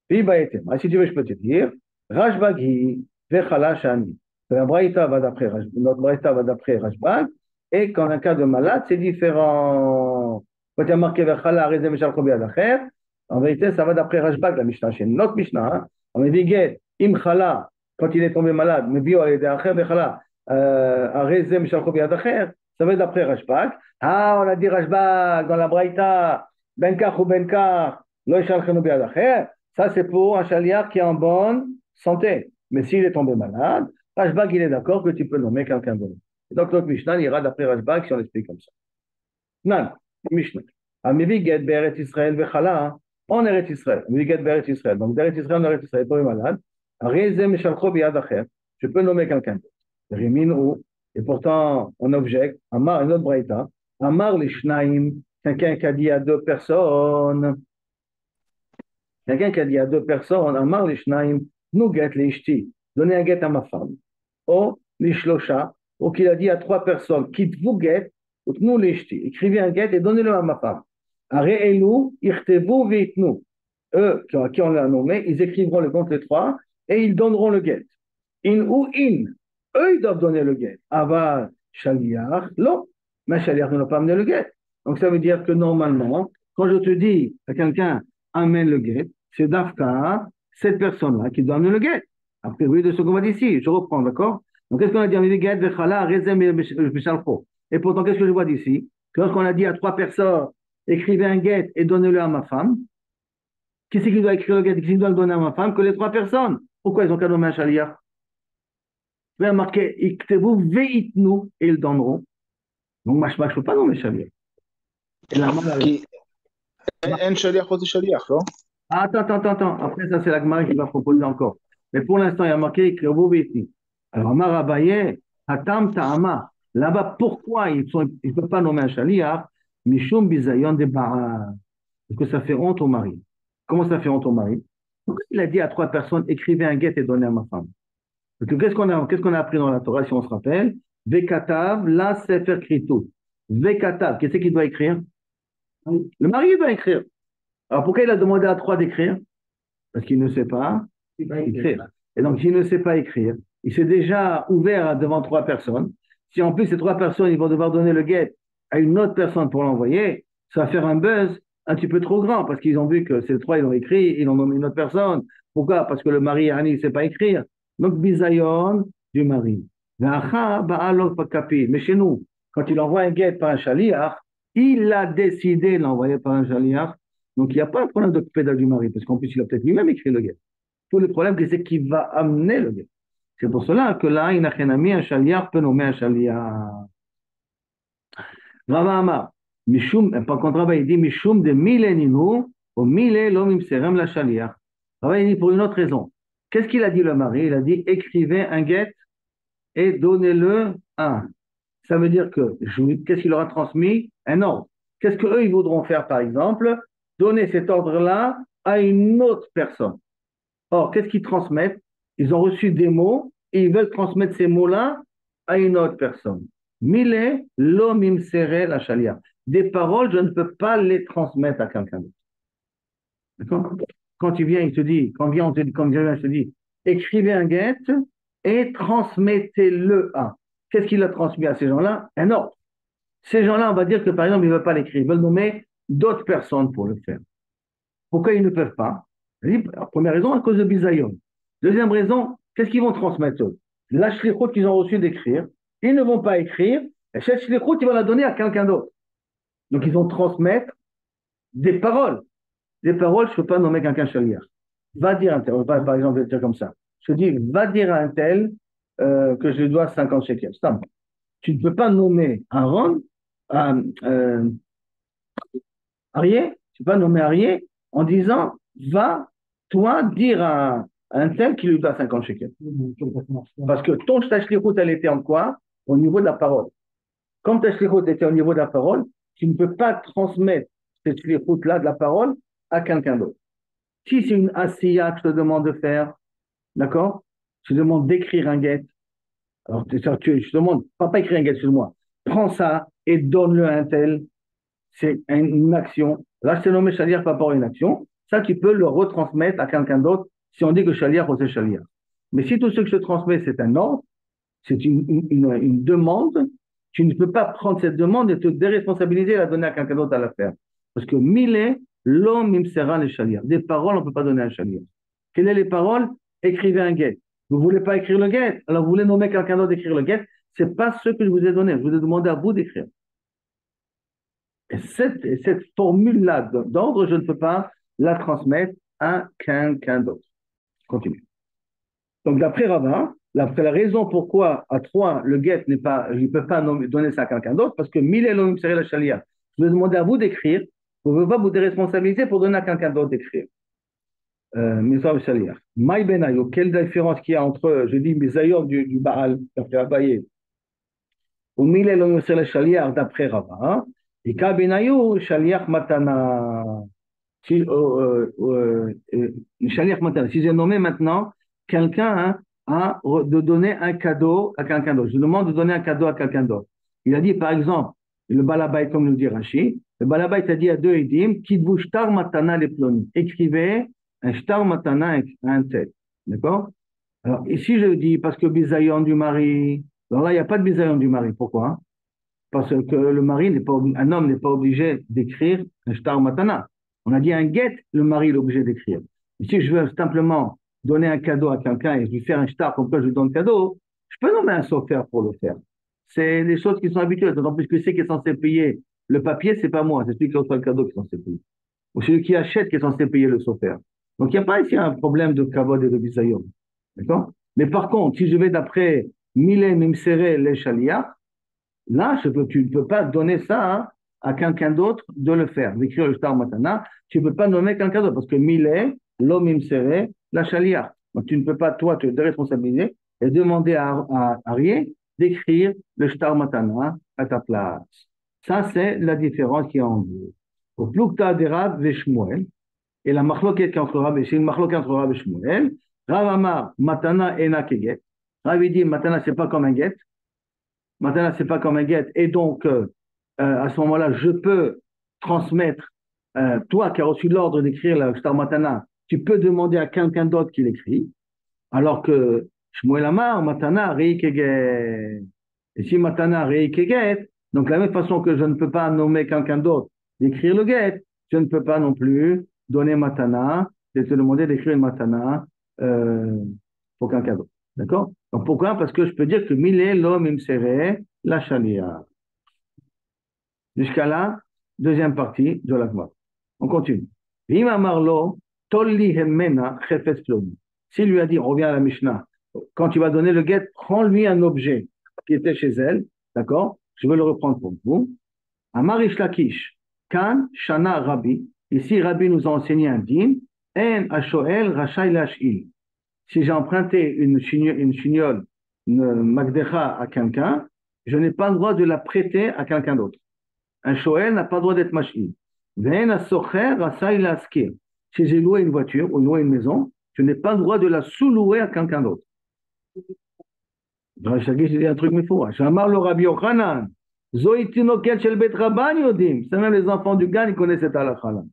Si tu veux, je peux te dire, Rajbagi, Vechala Shani. La Braïta va d'après notre Braïta va d'après Rajbag, et quand un cas de malade, c'est différent. Quand il y a marqué Vechala, Rezem Shalchobi Adacher, en vérité, ça va d'après Rajbag, la Mishnah. C'est notre Mishnah. Hein. On me dit, Im Chala, quand il est tombé malade, mais bio, Vechala, Rezem Shalchobi Adacher, Ça va être d'après Rashbag. Ah, on a dit Rashbag dans la Braïta, Benkar ou Benkar, lo yishalchenu biad acher. Ça, c'est pour un chaliar qui est en bonne santé. Mais s'il est tombé malade, Rashbag, il est d'accord que tu peux nommer quelqu'un d'autre. Donc, notre Mishnah ira d'après Rashbag si on l'explique comme ça. Non, Mishnah. Amivi get Beret Israël vechala, en Eretz Israël. Amivi get Beret Israël. Donc, Beret Israël, en Eretz Israël, tombé malade. Arezem mishalcho biad acher. Je peux nommer quelqu'un d'autre. Rimin ou, et pourtant, on objecte, Amar, une autre braïta, Amar les Shnaim, quelqu'un qui a dit à deux personnes, quelqu'un qui a dit à deux personnes, Amar les Shnaim, nous get les Ishti, donnez un get à ma femme. Ou les Shlosha, ou qu'il a dit à trois personnes, quitte vous get, ou nous les Ishti, écrivez un get et donnez-le à ma femme. Are'elu, irtevu veitnu. Eux, qui on l'a nommé, ils écrivront le compte les trois et ils donneront le get. In ou in. Eux, ils doivent donner le get. Ava shaliach, non. Mais shaliach ne doit pas amener le get. Donc, ça veut dire que normalement, quand je te dis à quelqu'un, amène le get, c'est d'Afka, cette personne-là qui doit amener le get. Après, oui, de ce qu'on va dire ici, je reprends, d'accord? Donc, qu'est-ce qu'on a dit? On a dit get, vechala, rezem et mishalcho. Et pourtant, qu'est-ce que je vois d'ici? Que lorsqu'on a dit à trois personnes, écrivez un get et donnez-le à ma femme, qui c'est qui doit écrire le get et qui doit le donner à ma femme? Que les trois personnes. Pourquoi ils ont qu'à nommer un shaliach? Je vais marquer Iktevu veitnu et ils donneront. Donc, je ne peux pas nommer shaliach. Et la כי אין שליח חוץ משליח, לא? Attends. Après, ça, c'est la Gemara qui va proposer encore. Mais pour l'instant, il y a marqué Iktevu veitnu. Alors, Amar Abaye, Hatam Ta'ama. Là-bas, pourquoi ils ne peuvent pas nommer un shaliach? Mishum bizayon de Ba'a. Parce que ça fait honte au mari. Comment ça fait honte au mari? Pourquoi il a dit à trois personnes, écrivez un get et donnez à ma femme? Parce que qu'est-ce qu'on a appris dans la Torah, si on se rappelle? Vekatav, la sefer kritout. Vekatav, qu'est-ce qu'il doit écrire? Le mari doit écrire. Alors pourquoi il a demandé à trois d'écrire? Parce qu'il ne sait pas écrire. Et donc, s'il ne sait pas écrire, il s'est déjà ouvert devant trois personnes. Si en plus ces trois personnes, ils vont devoir donner le get à une autre personne pour l'envoyer, ça va faire un buzz un petit peu trop grand parce qu'ils ont vu que ces trois, ils ont écrit, ils ont nommé une autre personne. Pourquoi? Parce que le mari, Annie, ne sait pas écrire. Donc, bisayon du mari. Mais chez nous, quand il envoie un get par un shaliach, il a décidé de l'envoyer par un shaliach. Donc, il n'y a pas un problème de pédale du mari, parce qu'en plus, il a peut-être lui-même écrit le get. Tout le problème, c'est qu'il va amener le get. C'est pour cela que là, il n'a rien mis un shaliach peut nommer un shaliach. Rava Amar, Mishum, par contre, Rava, il dit Mishum de mileninu, ou mille l'homme serem la shaliach. Rava, il dit pour une autre raison. Qu'est-ce qu'il a dit le mari? Il a dit écrivez un get et donnez-le à. Ça veut dire que, qu'est-ce qu'il leur a transmis? Un ordre. Qu'est-ce qu'eux, ils voudront faire, par exemple? Donner cet ordre-là à une autre personne. Or, qu'est-ce qu'ils transmettent? Ils ont reçu des mots et ils veulent transmettre ces mots-là à une autre personne. Mille l'homme imsere la shalia. Des paroles, je ne peux pas les transmettre à quelqu'un d'autre. D'accord? Quand tu viens, il te dit, quand vient, il te dit, écrivez un get et transmettez-le à. Qu'est-ce qu'il a transmis à ces gens-là? Un ordre. Ces gens-là, on va dire que par exemple, ils ne veulent pas l'écrire, ils veulent nommer d'autres personnes pour le faire. Pourquoi ils ne peuvent pas? Première raison, à cause de bisayon. Deuxième raison, qu'est-ce qu'ils vont transmettre eux? La shlichut qu'ils ont reçu d'écrire, ils ne vont pas écrire, et cette shlichut, ils vont la donner à quelqu'un d'autre. Donc, ils vont transmettre des paroles. Des paroles, je ne peux pas nommer quelqu'un shaliach. Va dire un tel, par exemple, je vais dire comme ça. Je dis, va dire à un tel que je lui dois 50 shekels. Tu ne peux pas nommer Aaron, Arié, tu ne peux pas nommer Arié en disant, va, toi, dire à un tel qui lui doit 50 shekels. Parce que ton shlichut, elle était en quoi? Au niveau de la parole. Comme ta shlichut était au niveau de la parole, tu ne peux pas transmettre cette shlichut-là de la parole à quelqu'un d'autre. Si c'est une asiya que je te demande de faire, d'accord? Je te demande d'écrire un get. Alors, je te demande, pas écrire un get, excuse-moi. Prends ça et donne-le à un tel. C'est une action. Là, c'est nommé shaliach par rapport à une action. Ça, tu peux le retransmettre à quelqu'un d'autre si on dit que shaliach ou c'est shaliach. Mais si tout ce que je te transmets, c'est un ordre, c'est une demande, tu ne peux pas prendre cette demande et te déresponsabiliser et la donner à quelqu'un d'autre à la faire. Parce que mille l'homme imsera les shaliach. Des paroles, on ne peut pas donner à un shaliach. Quelles sont les paroles? Écrivez un get. Vous ne voulez pas écrire le get, alors vous voulez nommer quelqu'un d'autre d'écrire le get, c'est pas ce que je vous ai donné. Je vous ai demandé à vous d'écrire. Et cette formule-là d'ordre, je ne peux pas la transmettre à quelqu'un d'autre. Continue. Donc, d'après Rava, d'après la raison pourquoi à 3, le get n'est pas, je ne peux pas donner ça à quelqu'un d'autre, parce que mille Elohim serait la chalia. Je vais demander à vous d'écrire, vous ne pouvez pas vous déresponsabiliser pour donner à quelqu'un d'autre d'écrire. Misra chalia. Maï benayo, quelle différence qu'il y a entre, je dis, Misayor du Baal, d'après Abaye, ou mille Elohim serait la chalia, d'après Rava, et Ka benayo, shaliach matana. Si, shaliach matana. Si j'ai nommé maintenant quelqu'un de donner un cadeau à quelqu'un d'autre. Je demande de donner un cadeau à quelqu'un d'autre. Il a dit, par exemple, le balabait, comme nous dit Rashi, le balabait a dit à deux édim, kitvu shtar matana les ploni. Écrivez un shtar matana à un tel. D'accord? Alors, ici, je dis, parce que bisayon du mari, alors là, il n'y a pas de bisayon du mari. Pourquoi? Parce que le mari n'est pas, un homme n'est pas obligé d'écrire un shtar matana. On a dit un get, le mari est obligé d'écrire. Si je veux simplement donner un cadeau à quelqu'un et lui faire un shtar comme quoi je lui donne un cadeau, je peux nommer un sofer pour le faire. C'est des choses qui sont habituelles. D'autant plus que c'est qui est censé payer le papier, c'est pas moi, c'est celui qui reçoit le cadeau qui est censé payer. Ou celui qui achète qui est censé payer le sofer. Donc il n'y a pas ici un problème de kavod et de bisayon. D'accord? Mais par contre, si je vais d'après Mile Mimsere les Shaliach, là, tu ne peux pas donner ça à quelqu'un d'autre de le faire, d'écrire le shtar matana. Tu ne peux pas nommer quelqu'un d'autre parce que Mile, l'homme imsere, la chalia. Donc tu ne peux pas, toi, te déresponsabiliser et demander à Arié d'écrire le shtar matana à ta place. Ça, c'est la différence qui est en deux. Au plukta de Rav et Shmuel, et la machloket entre Rav, c'est une machloket entre Rav et Shmuel. Rav Amar, matana ena keget. Rav dit, matana, c'est pas comme un get. Matana, c'est pas comme un get. Et donc, à ce moment-là, je peux transmettre, toi qui as reçu l'ordre d'écrire la Shtar Matana, tu peux demander à quelqu'un d'autre qui l'écrit, alors que Shmuel Amar, Matana, Rei Keget. Et si Matana, Rei Keget, donc de la même façon que je ne peux pas nommer quelqu'un d'autre d'écrire le get, je ne peux pas non plus donner Matana, et te demander d'écrire une Matana pour quelqu'un d'autre. D'accord? Donc pourquoi? Parce que je peux dire que Mille l'homme imsere la chalia. Jusqu'à là, deuxième partie de la Gemara. On continue. Vima marlo tolli hemmena chefetz ploni. S'il lui a dit, on revient à la Mishnah, quand tu vas donner le guet, prends-lui un objet qui était chez elle, d'accord? Je vais le reprendre pour vous. Amarish Lakish, Kan Shana Rabbi. Ici, Rabbi nous a enseigné un din. En Ashoel Rachai Lashil. Si j'ai emprunté une chignole, une magdecha à quelqu'un, je n'ai pas le droit de la prêter à quelqu'un d'autre. Un shoel n'a pas le droit d'être machine. Si j'ai loué une voiture ou loué une maison, je n'ai pas le droit de la sous-louer à quelqu'un d'autre. Dans j'ai dit un truc mais fou. Shamar le Rabbi Yochanan. Zoïtinoket shel bet rabban yodim. C'est même les enfants du Gan, ils connaissent cette halakha-là.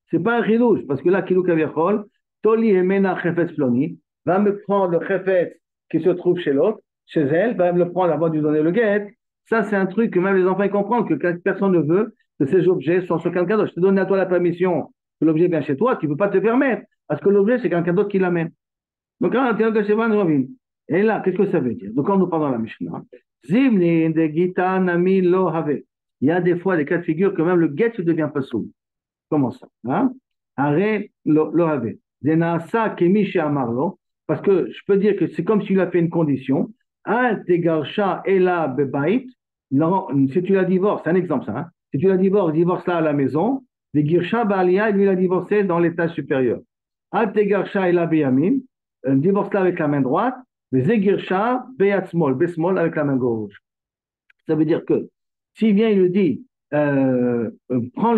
C'est pas un chidouche, parce que là, Kilou Kaviachol, Toli Emena Chefetz Ploni, va me prendre le Chefetz qui se trouve chez l'autre, chez elle, va me le prendre avant de lui donner le guet. Ça, c'est un truc que même les enfants comprennent, que personne ne veut que ces objets soient sur quelqu'un d'autre. Je te donne à toi la permission que l'objet vient chez toi, tu ne peux pas te permettre, parce que l'objet, c'est quelqu'un d'autre qui l'amène. Donc là, et là, qu'est-ce que ça veut dire? Donc, quand nous parlons de la Mishnah, Zimni de Gita Nami Lo Have. Il y a des fois des cas de figure que même le guet ne devient pas sourd. Comment ça? Arrête le Have. Denasa Kemi chez Amarlo, parce que je peux dire que c'est comme s'il a fait une condition. Un Tegarsha Ela Bebait, si tu la divorces, c'est un exemple ça, si tu la divorce là à la maison, les Girsha Baalia, lui l'a divorcé dans l'étage supérieur. Al Tegarsha Ela Beyamin, divorce là avec la main droite, les Girsha Beyatsmol, Besmol avec la main gauche. Ça veut dire que s'il vient, il lui dit, prends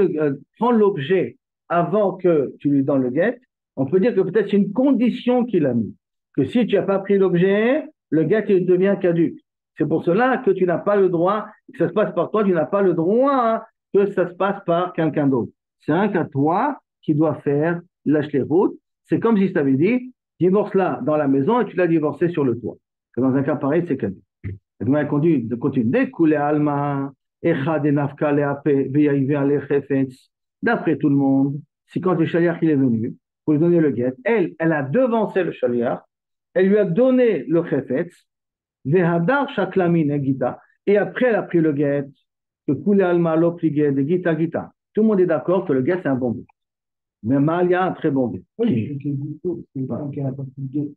l'objet avant que tu lui donnes le guet, on peut dire que peut-être c'est une condition qu'il a mis. Que si tu n'as pas pris l'objet, le guet il devient caduc. C'est pour cela que tu n'as pas le droit, que ça se passe par toi, tu n'as pas le droit que ça se passe par quelqu'un d'autre. C'est un cas toi qui dois faire lâche les routes. C'est comme si je t'avais dit, divorce-la dans la maison et tu l'as divorcé sur le toit. Dans un cas pareil, c'est caduc. Elle continue de couler Alma. D'après tout le monde, si quand le chaliar il est venu pour lui donner le guet, elle a devancé le chaliar, elle lui a donné le chefetz, Vehadar shaklamine gita. Et après, elle a pris le guet. Que kule alma lo pligé de gita gita. Tout le monde est d'accord que le guet, c'est un bon guet. Mais Malia a un très bon guet. Oui, c'est pas qu'elle a pas pris le guet.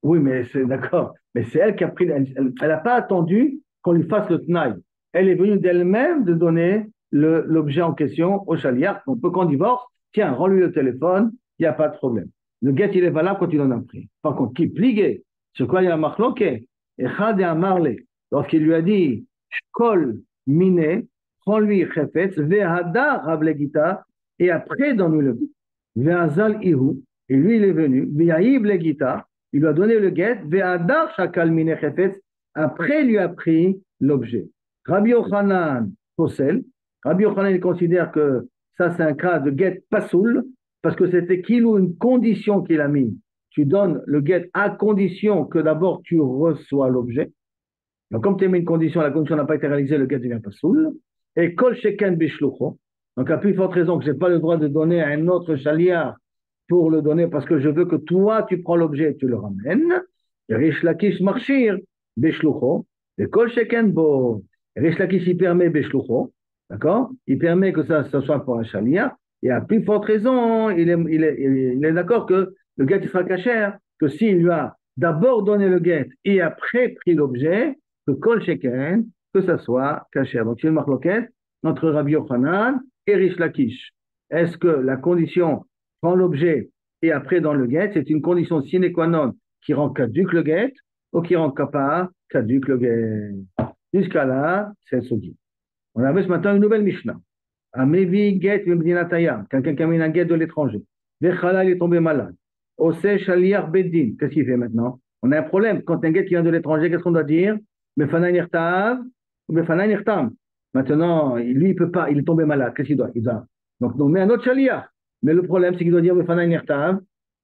Oui, mais c'est d'accord. Mais c'est elle qui a pris. Elle n'a pas attendu qu'on lui fasse le tnaï. Elle est venue d'elle-même de donner l'objet en question au chaliar. On peut qu'on divorce. Tiens, rends-lui le téléphone. Il n'y a pas de problème. Le guet, il est valable quand il en a pris. Par contre, qui plié, sur quoi il y a un machloké, et chad et amarle, lorsqu'il lui a dit, shkol mine, prends-lui chefetz, vehada ravlegita, et après donne-lui le guet. Veazal ihu, et lui il est venu, vehaïb legita, il lui a donné le guet, ve'adar shakal mine chefetz, après il lui a pris l'objet. Rabbi Yochanan Posel, Rabbi Yochanan il considère que ça c'est un cas de guet pasoul, parce que c'était qu'il ou une condition qu'il a mis. Tu donnes le guet à condition que d'abord tu reçois l'objet. Donc comme tu as mis une condition, la condition n'a pas été réalisée, le guet devient pasoul. Et kol sheken bishlucho, donc à plus forte raison que je n'ai pas le droit de donner à un autre chaliar pour le donner parce que je veux que toi, tu prends l'objet et tu le ramènes. Rish Lakish marchir, beshlucho. Et kol sheken bo. Rish Lakish, il permet beshlucho. D'accord? Il permet que ça soit pour un chaliar. Et à plus forte raison, il est d'accord que le guet sera cachère, que s'il lui a d'abord donné le guet et après pris l'objet, que kol sheken, que ça soit cachère. Donc, c'est une marloquette entre Rabbi Yochanan et Rish Lakish. Est-ce que la condition prend l'objet et après dans le guet, c'est une condition sine qua non qui rend caduque le guet ou qui rend pas caduque le guet? Jusqu'à là, c'est ce dit. On avait ce matin une nouvelle Mishnah. Amevi guet mebdinatayam, quelqu'un qui a mis un guet de l'étranger. Vechala, il est tombé malade. Ose shaliar bedin. Qu'est-ce qu'il fait maintenant? On a un problème. Quand un guet qui vient de l'étranger, qu'est-ce qu'on doit dire? Mefana nirtav ou mefana nirtam. Maintenant, lui, il peut pas, il est tombé malade. Qu'est-ce qu'il doit? Donc, on met un autre chaliar. Mais le problème, c'est qu'il doit dire mefana nirtav,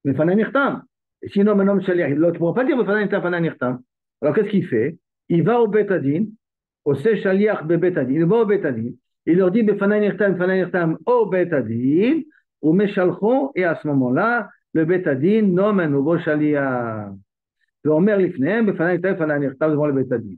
mefana nirtam. Et sinon, maintenant, chaliar, l'autre ne pourra pas dire mefana nirtav, mefana nirtam. Alors, qu'est-ce qu'il fait? Il va au betadin, au shaliar be betadin, il va au betadin. Il leur dit mefana nirtam, au betadin, ou meshalchon, et à ce moment-là, le betadin nomme un nouveau chaliar. ואומר לפניהם, בפני נרתם, בפני נרתם, devant le bétadine.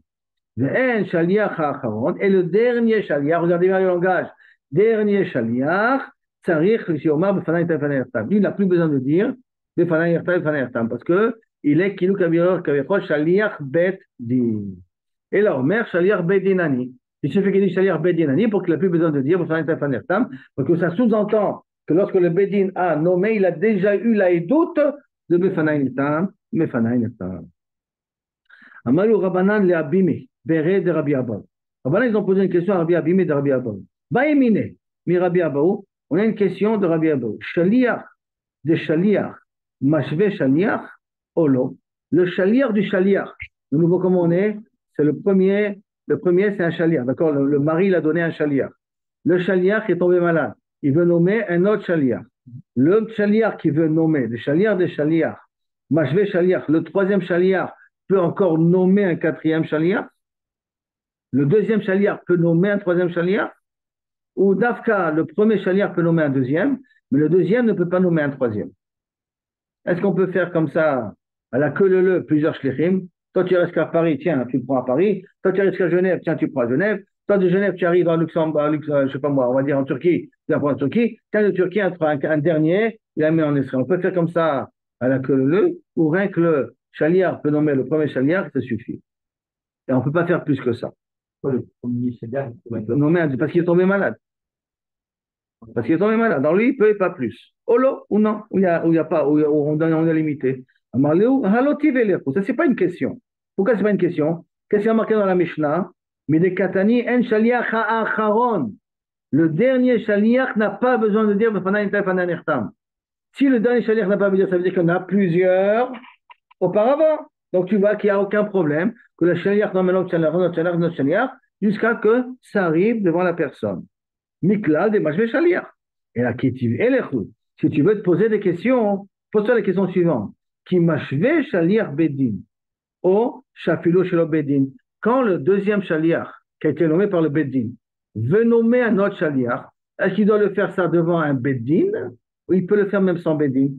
ואין שליח האחרון, et le dernier chaliar, regardez bien le langage, dernier chaliar, צריך שיאמר בפני נרתם, בפני נרתם. Il n'a plus besoin de dire בפני נרתם, בפני נרתם, parce que il est כאילו כביכול שליח בית דין. Et là, אומר שליח בית דינני. Il suffit qu'il dit שליח בית דינני pour qu'il n'a plus besoin de dire בפני נרתם, בפני נרתם, parce que ça sous-entend que lorsque le beit din a nommé, il a déjà eu la édoute de בפני נרתם, בפני נרתם. Amalou Rabbanan le Abime, Béré de Rabbi Abba. Rabbanan, ils ont posé une question à Rabbi Abime de Rabbi Abba. Baïmine, mi Rabbi Abba, on a une question de Rabbi Abba. Shaliach de Shaliach, Mashve Shaliach, Olo. Le Shaliach du Shaliach. De nouveau, comment on est? C'est le premier c'est un Shaliach. D'accord? Le mari l'a donné un Shaliach. Le Shaliach est tombé malade. Il veut nommer un autre Shaliach. Le Shaliach qui veut nommer, le Shaliach de Shaliach, Mashve Shaliach, le troisième Shaliach, peut encore nommer un quatrième chaliar. Le deuxième chaliar peut nommer un troisième chaliar. Ou d'Afka, le premier chaliar peut nommer un deuxième, mais le deuxième ne peut pas nommer un troisième. Est-ce qu'on peut faire comme ça, à la queue leu plusieurs shlichim? Toi, tu restes qu'à Paris, tiens, tu le prends à Paris. Toi, tu restes qu'à Genève, tiens, tu le prends à Genève. Toi, de Genève, tu arrives à Luxembourg, je sais pas moi, on va dire en Turquie, tu vas prendre en Turquie. Tiens, de Turquie, un dernier, il a mis en Israël. On peut faire comme ça, à la queue leu, ou rien que le chaliar peut nommer le premier chaliar, ça suffit. Et on ne peut pas faire plus que ça. Le premier chaliar, parce qu'il est tombé malade. Parce qu'il est tombé malade. Dans lui, il peut et pas plus. Olo ou non, où il y a pas, où on est limité. Ça, c'est pas une question. Pourquoi c'est pas une question? Qu'est-ce qu'il y a marqué dans la Mishnah? Midekatani en shaliach ha'acharon. Le dernier chaliar n'a pas besoin de dire si le dernier chaliar n'a pas besoin de dire, ça veut dire qu'il y en a plusieurs auparavant. Donc tu vois qu'il n'y a aucun problème, que le chaliar nomme un autre chaliar, jusqu'à que ça arrive devant la personne. Mikla de mashve chaliar. Et là, si tu veux te poser des questions, pose-toi la question suivante. Qui mashve chaliar bedin, ou shafilo shelo bedin. Quand le deuxième chaliar, qui a été nommé par le bedin, veut nommer un autre chaliar, est-ce qu'il doit le faire ça devant un bedin, ou il peut le faire même sans bedin?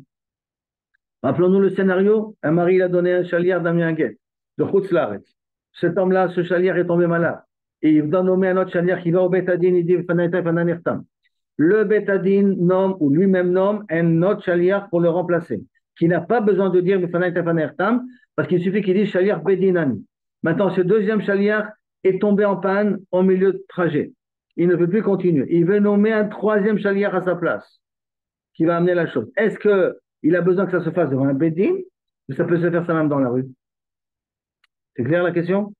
Rappelons-nous le scénario. Un mari il a donné un chaliar d'Amiens de Chutz Laaretz. cet homme-là, ce chaliar est tombé malade. Et il doit nommer un autre chaliar qui va au Betadin, il dit le Betadin nomme ou lui-même nomme un autre chaliar pour le remplacer, qui n'a pas besoin de dire parce qu'il suffit qu'il dise chaliar Bedinani. Maintenant, ce deuxième chaliar est tombé en panne au milieu de trajet. Il ne peut plus continuer. Il veut nommer un troisième chaliar à sa place, qui va amener la chose. Est-ce qu'il a besoin que ça se fasse devant un Bedin, ou ça peut se faire ça même dans la rue? C'est clair la question?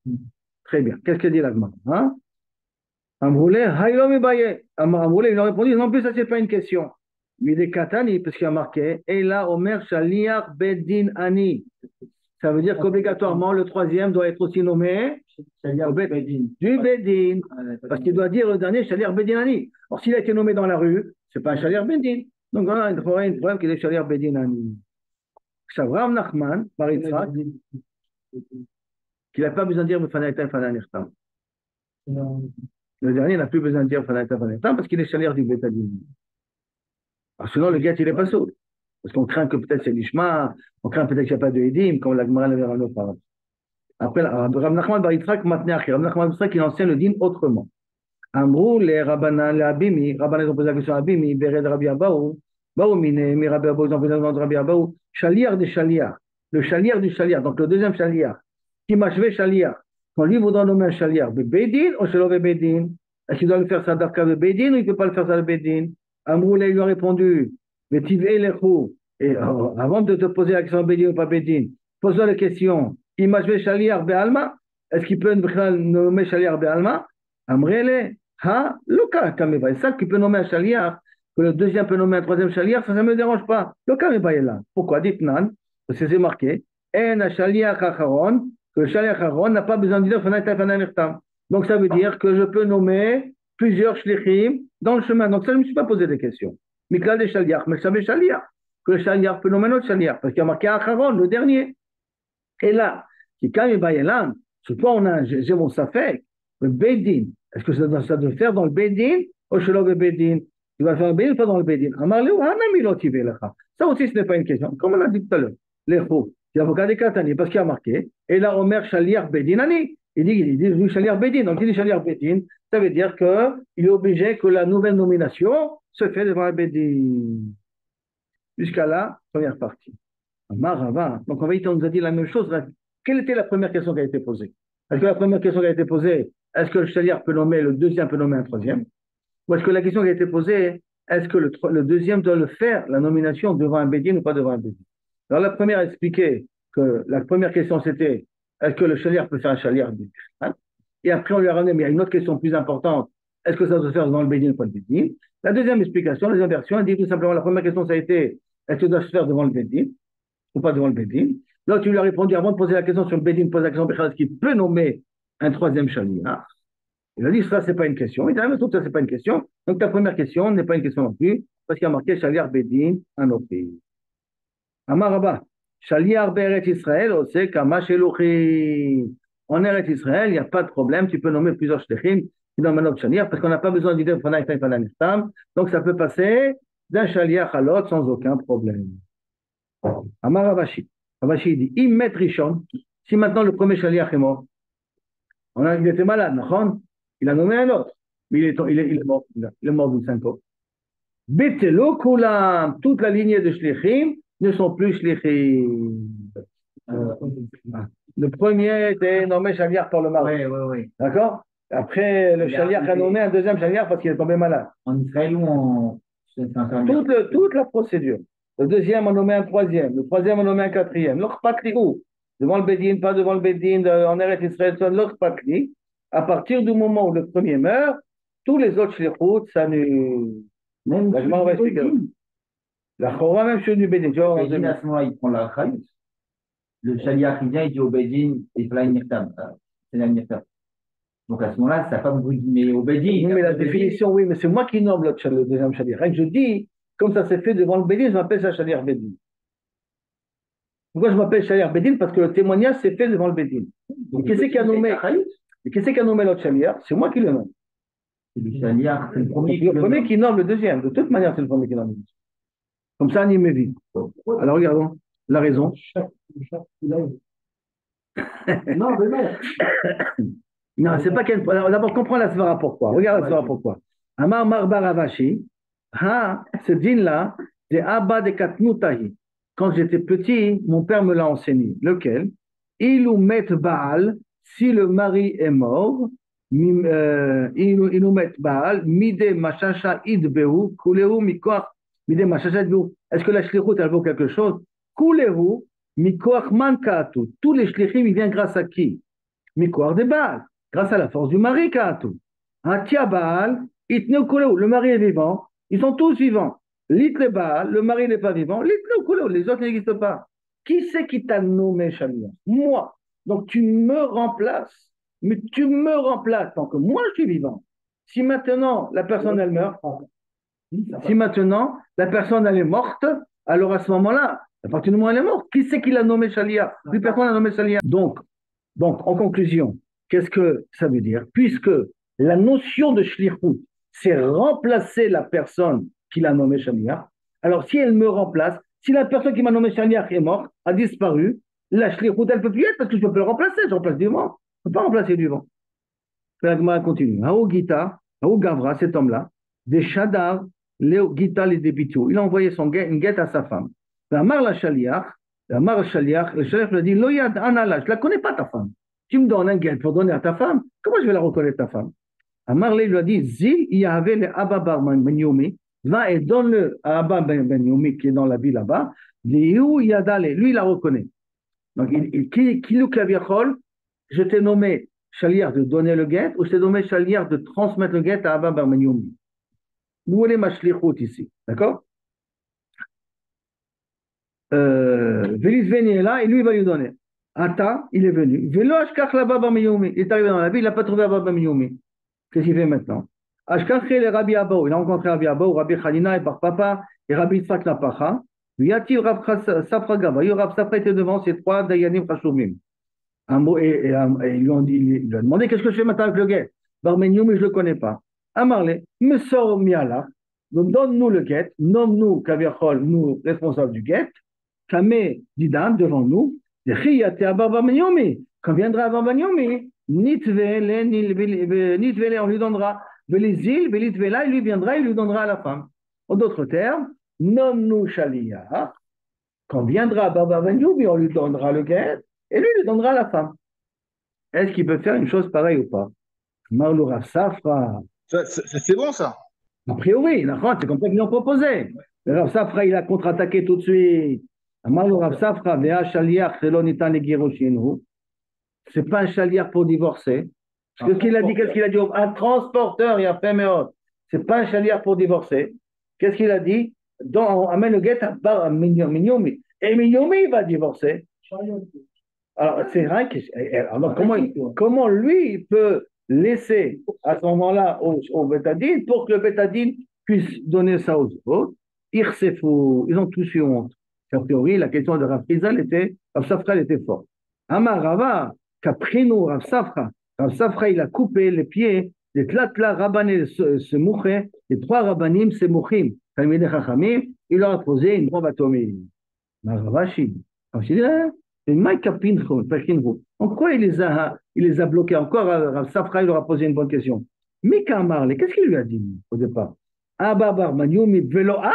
Très bien. Qu'est-ce que dit l'Agma? Amroulé, Hayom Ibaye. Amroulé, il a répondu, non plus, ça, c'est pas une question. Il est Katani, parce qu'il a marqué, et là, Omer Shaliach Bedin Ani. Ça veut dire qu'obligatoirement, le troisième doit être aussi nommé du Bedin. Parce qu'il doit dire le dernier Shaliach Bedin Ani. Or, s'il a été nommé dans la rue, c'est pas un Shaliach Bedin. Donc, voilà, il faudrait une preuve qu'il est Shaliach Bedin Ani. Shavram Nachman, par Yitzhak, qu'il n'a pas besoin de dire Mefanaïta Fananirtam. Le dernier n'a plus besoin de dire Fanaïta Fananirtam parce qu'il est Shaliach du Betadin. Alors, sinon, le gars, il n'est pas sourd. Parce qu'on craint que peut-être c'est l'Ishma, on craint peut-être qu'il n'y a pas de Edim, comme la Gemara l'avait ramené auparavant. Après, Rav Nachman bar Yitzhak Matneachi, Rav Nachman bar Yitzhak, il enseigne le din autrement. Amrou, les Rabbanan, les Abimi, Rabbanan, ils ont posé la question à Abimi, Bered Rabbi Abaou, Baoumine, mi Rabbi Abaou, ils ont posé la question à Rabbi Abaou, Shaliar des Shaliar, le Shaliar du Shaliar, donc le deuxième Shaliar, qui m'a Shaliar. Quand lui voudra nommer un Shaliar, Bedin ou Shelove Bedin, est-ce qu'il doit le faire ça d'Arka de Bedin ou il ne peut pas le faire ça de Bedin? Amrou, il lui a répondu, mais Tiv'e Lechou. Et avant de te poser la question Bedin ou pas Bedin, pose-toi la question, Imajve Shaliar Be'alma, est-ce qu'il peut nommer Shaliar Be'alma? Amrele, ha, Loka Kameva. C'est ça qu'il peut nommer un Shaliar, que le deuxième peut nommer un troisième Shaliar, ça ne me dérange pas. Loka Kameva est là. Pourquoi? Dites-nan, parce que c'est marqué, En Shaliar Acharon, que le Shaliar Acharon n'a pas besoin de dire Fanaïta Fananirtam. Donc ça veut dire que je peux nommer plusieurs Shlichim dans le chemin. Donc ça, je ne me suis pas posé des questions. Mikla des Shaliar, mais ça veut Shaliar. Que le Shaliar peut nommer notre Shaliar, parce qu'il y a marqué Acharon, le dernier. Et là, qui quand il est là, c'est quoi j'ai mon safek, le Bedin. Est-ce que ça doit faire dans le Bedin ou chez le Bedin? Tu vas faire un Bedin ou pas dans le Bedin? Ça aussi, ce n'est pas une question. Comme on a dit tout à l'heure, les faux, c'est l'avocat des Katani, parce qu'il y a marqué, et là, Omer Shaliar Bedinani. Il dit Shaliar Bedin. Donc, il dit Shaliar Bedin, ça veut dire qu'il est obligé que la nouvelle nomination se fait devant un Bedin. Jusqu'à la première partie. Marava. Donc, en vérité, on nous a dit la même chose. Quelle était la première question qui a été posée? Est-ce que la première question qui a été posée, est-ce que le Shaliar peut nommer, le deuxième peut nommer un troisième? Ou est-ce que la question qui a été posée, est-ce que le deuxième doit le faire, la nomination, devant un Bédine ou pas devant un Bédine? Alors, la première a expliqué que la première question, c'était est-ce que le Shaliar peut faire un Shaliar? Et après, on lui a ramené, mais il y a une autre question plus importante. Est-ce que ça doit se faire devant le Bédine ou pas le Bédine? La deuxième explication, la deuxième version, elle dit tout simplement la première question, ça a été est-ce que ça doit se faire devant le Bédine ou pas devant le Bédine? Là, tu lui as répondu avant de poser la question sur le Bédine, pose la question est-ce qu'il peut nommer un troisième Shaliar? Il a dit ça, c'est pas une question. Il a dit ça, c'est pas une question. Donc ta première question n'est pas une question non plus, parce qu'il y a marqué Shaliar Bédine, un autre pays. Amaraba, Shaliar Beret Israël, on sait qu'Amash Elouchi. En Eretz Israël, il n'y a pas de problème, tu peux nommer plusieurs Shlichim qui nomment un autre Shaliar, parce qu'on n'a pas besoin de dire Fanaïta Fananistam, donc ça peut passer d'un Shaliar à l'autre sans aucun problème. Amar Ravashi. Ravashi dit, Immet Rishon, si maintenant le premier Shaliach est mort, il était malade, il a nommé un autre, mais il est mort, il est mort d'une syncope. Betelo Kulam, toute la lignée de Shlichim ne sont plus Shlichim. Le premier était nommé Shaliach par le mari. Oui. D'accord? Après, le Shaliach a nommé un deuxième Shaliach parce qu'il est tombé malade. En Israël ou en... Toute la procédure. Le deuxième a nommé un troisième. Le troisième a nommé un quatrième. L'Okhpakli où? Devant le Bédine, pas devant le Bédine, en Eretz Israël, l'Okhpakli. À partir du moment où le premier meurt, tous les autres shlichut s'annulent. Même la Chora, même chez du Bédine. Tu vois, à ce moment-là, il prend la Chayut. Le Shaliach, il vient, il dit au Bédine, il fait la Nirtam. C'est la Nirtam. Donc à ce moment-là, ça n'a pas beaucoup mais au Bédine. Oui, mais la définition, oui, mais c'est moi qui nomme le deuxième Shaliach. Je dis, comme ça s'est fait devant le Bédine, je m'appelle ça Shaliach Bédine. Pourquoi je m'appelle Shaliach Bédine? Parce que le témoignage s'est fait devant le Bédine. Et qui c'est qui a nommé l'autre Shaliach? C'est moi qui le nomme. C'est le Shaliach, c'est le premier. Le premier qui nomme le deuxième. De toute manière, c'est le premier qui nomme le deuxième. Comme ça, on y met vite. Alors regardons la raison. Non, mais non. Non, c'est pas qu'elle. D'abord, comprends la svara pourquoi. Regarde la svara pourquoi. Amar Marbar Ravashi, ce din-là, c'est Abba de Katnutahi. Quand j'étais petit, mon père me l'a enseigné. Lequel? Ilou met Baal, si le mari est mort, Ilou met Baal, mide machacha idbehu, kulehu mikoach, mide machacha idbehu. Est-ce que la shlichut, elle vaut quelque chose? Kulehu mikoach mankatu. Tous les shlichim, ils viennent grâce à qui? Mikoach de Baal. Grâce à la force du mari, Katu. Atia Baal, itneu kulehu. Le mari est vivant, ils sont tous vivants. L'Itle Baal, le mari n'est pas vivant. L'Itle Kulo, les autres n'existent pas. Qui c'est qui t'a nommé Shalia? Moi. Donc tu me remplaces. Mais tu me remplaces tant que moi je suis vivant. Si maintenant la personne elle meurt, si maintenant la personne elle est morte, alors à ce moment-là, à partir du moment où elle est morte, qui c'est qui l'a nommé Shalia? Plus personne n'a nommé Shalia. Donc, en conclusion, qu'est-ce que ça veut dire? Puisque la notion de shlichut, c'est remplacer la personne qui l'a nommé Shaliach. Alors, si elle me remplace, si la personne qui m'a nommé Shaliach est morte, a disparu, la shlichut, elle ne peut plus être parce que je peux le remplacer, je remplace du vent. Je ne peux pas remplacer du vent. La Gemara continue. Haou Gita, Haou Gavra, cet homme-là, des Shadar, Léo Gita les débitou. Il a envoyé une guette à sa femme. Amar la Shaliach, le Shaliach lui a dit, Loyad Anala, je ne la connais pas ta femme. Tu me donnes un guette pour donner à ta femme, comment je vais la reconnaître ta femme? Amarle lui a dit, Zil, il y avait le Abba Bar Ben Yomi, va et donne-le à Abba Ben Yomi qui est dans la ville là-bas, lui il la reconnaît. Donc, je t'ai nommé Shaliach de donner le guet, ou je t'ai nommé Shaliach de transmettre le guet à Abba Ben Yomi. Où est ma shlichut ici? D'accord? Vélis est là et lui il va lui donner. Ata, il est venu. Vélo Ashkach là-bas Ben Yomi. Il est arrivé dans la ville, il n'a pas trouvé Abba Ben Yomi. Qu'est-ce qu'il fait maintenant? Ashkach le Rabbi Abou. Il a rencontré Rabbi Abou, Rabbi Chanina et par papa, et Rabbi Yitzhak Napacha. Lui a-t-il Rav Safra Gaba? Rav Safra était devant ces trois Dayanim Chashuvim. Et il lui a demandé qu'est-ce que je fais maintenant avec le guet? Bar Ben Yomi, je ne le connais pas. Amarle, me sort Miala. Donc donne-nous le guet, nomme-nous Kaviachol, nous responsables du guet. Kamé Didan devant nous. Quand viendra Abba Ben Yomi, Nitvele, on lui donnera. Velizil, Velitvela, il lui viendra, il lui donnera à la femme. En d'autres termes, nomme-nous Shaliach. Quand viendra Abba Ben Yomi, on lui donnera le guet et lui donnera à la femme. Est-ce qu'il peut faire une chose pareille ou pas? Marlou Rav Safra. C'est bon ça. A priori, c'est comme ça qu'ils l'ont proposé. Le Rav Safra, il a contre-attaqué tout de suite. Marlou Rav Safra, Vea Shaliach, Selonitan et Giroshinu. C'est pas un Shaliach pour divorcer. Qu'est-ce qu'il a dit? Qu'est-ce qu'il a dit? Un transporteur, il a fait méhot. C'est pas un Shaliach pour divorcer. Qu'est-ce qu'il a dit? On amène le guet à Minyomi. Et Minyomi, il va divorcer. Alors, c'est vrai que. Alors, comment lui, il peut laisser à ce moment-là au Betadine pour que le Betadine puisse donner ça aux autres? Ils ont tous eu honte. A priori, la question de Rav Safra était forte. Amar Rava, Kaprinu Rav Safra. Rav Safra, il a coupé les pieds des Tlatla Rabbané se mouché, les trois Rabbanim se mouchim. Talmidei Chachamim, il leur a posé une bombe atomique. Ravashi, en quoi il les a bloqués? Encore, Rav Safra, il leur a posé une bonne question. Mika Amarle, qu'est-ce qu'il lui a dit au départ? Abba Bar Yomi Veloat.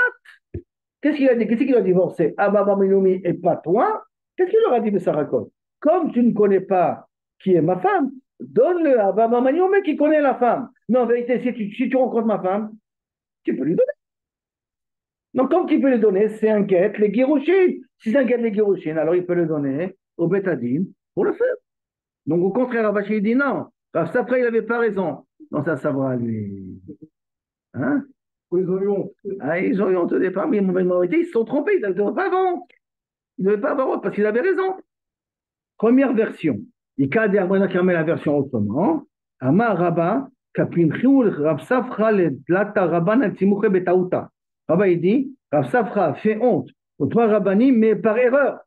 Qu'est-ce qu'il a dit? Qu'est-ce qu'il a divorcé? Abba Bar Yomi et pas toi? Qu'est-ce qu'il leur a dit, Sarakot? Comme tu ne connais pas qui est ma femme, donne-le à Abba Bar Yomi qui connaît la femme. Mais en vérité, si tu rencontres ma femme, tu peux lui donner. Donc, comme tu peux le donner, c'est un guet, les Giroshin. Si c'est un guet, les Giroshin, alors il peut le donner au Betadine pour le faire. Donc, au contraire, Ravashi dit non. Parce qu'après, il n'avait pas raison. Non, ça savoir lui. Hein? Ils ont eu honte. Ils ont eu honte au départ, mais ils se sont trompés. Ils ne devaient pas avoir honte. Ils ne devaient pas avoir honte parce qu'ils avaient raison. Première version. Il y a des Amrina qui remet la version autrement. Amar Rabba, Kapimchiul, Rav Safra, le Tlata Rabban, Al-Timouche Betauta. Rabba, il dit, Rav Safra fait honte aux trois rabbanim, mais par erreur.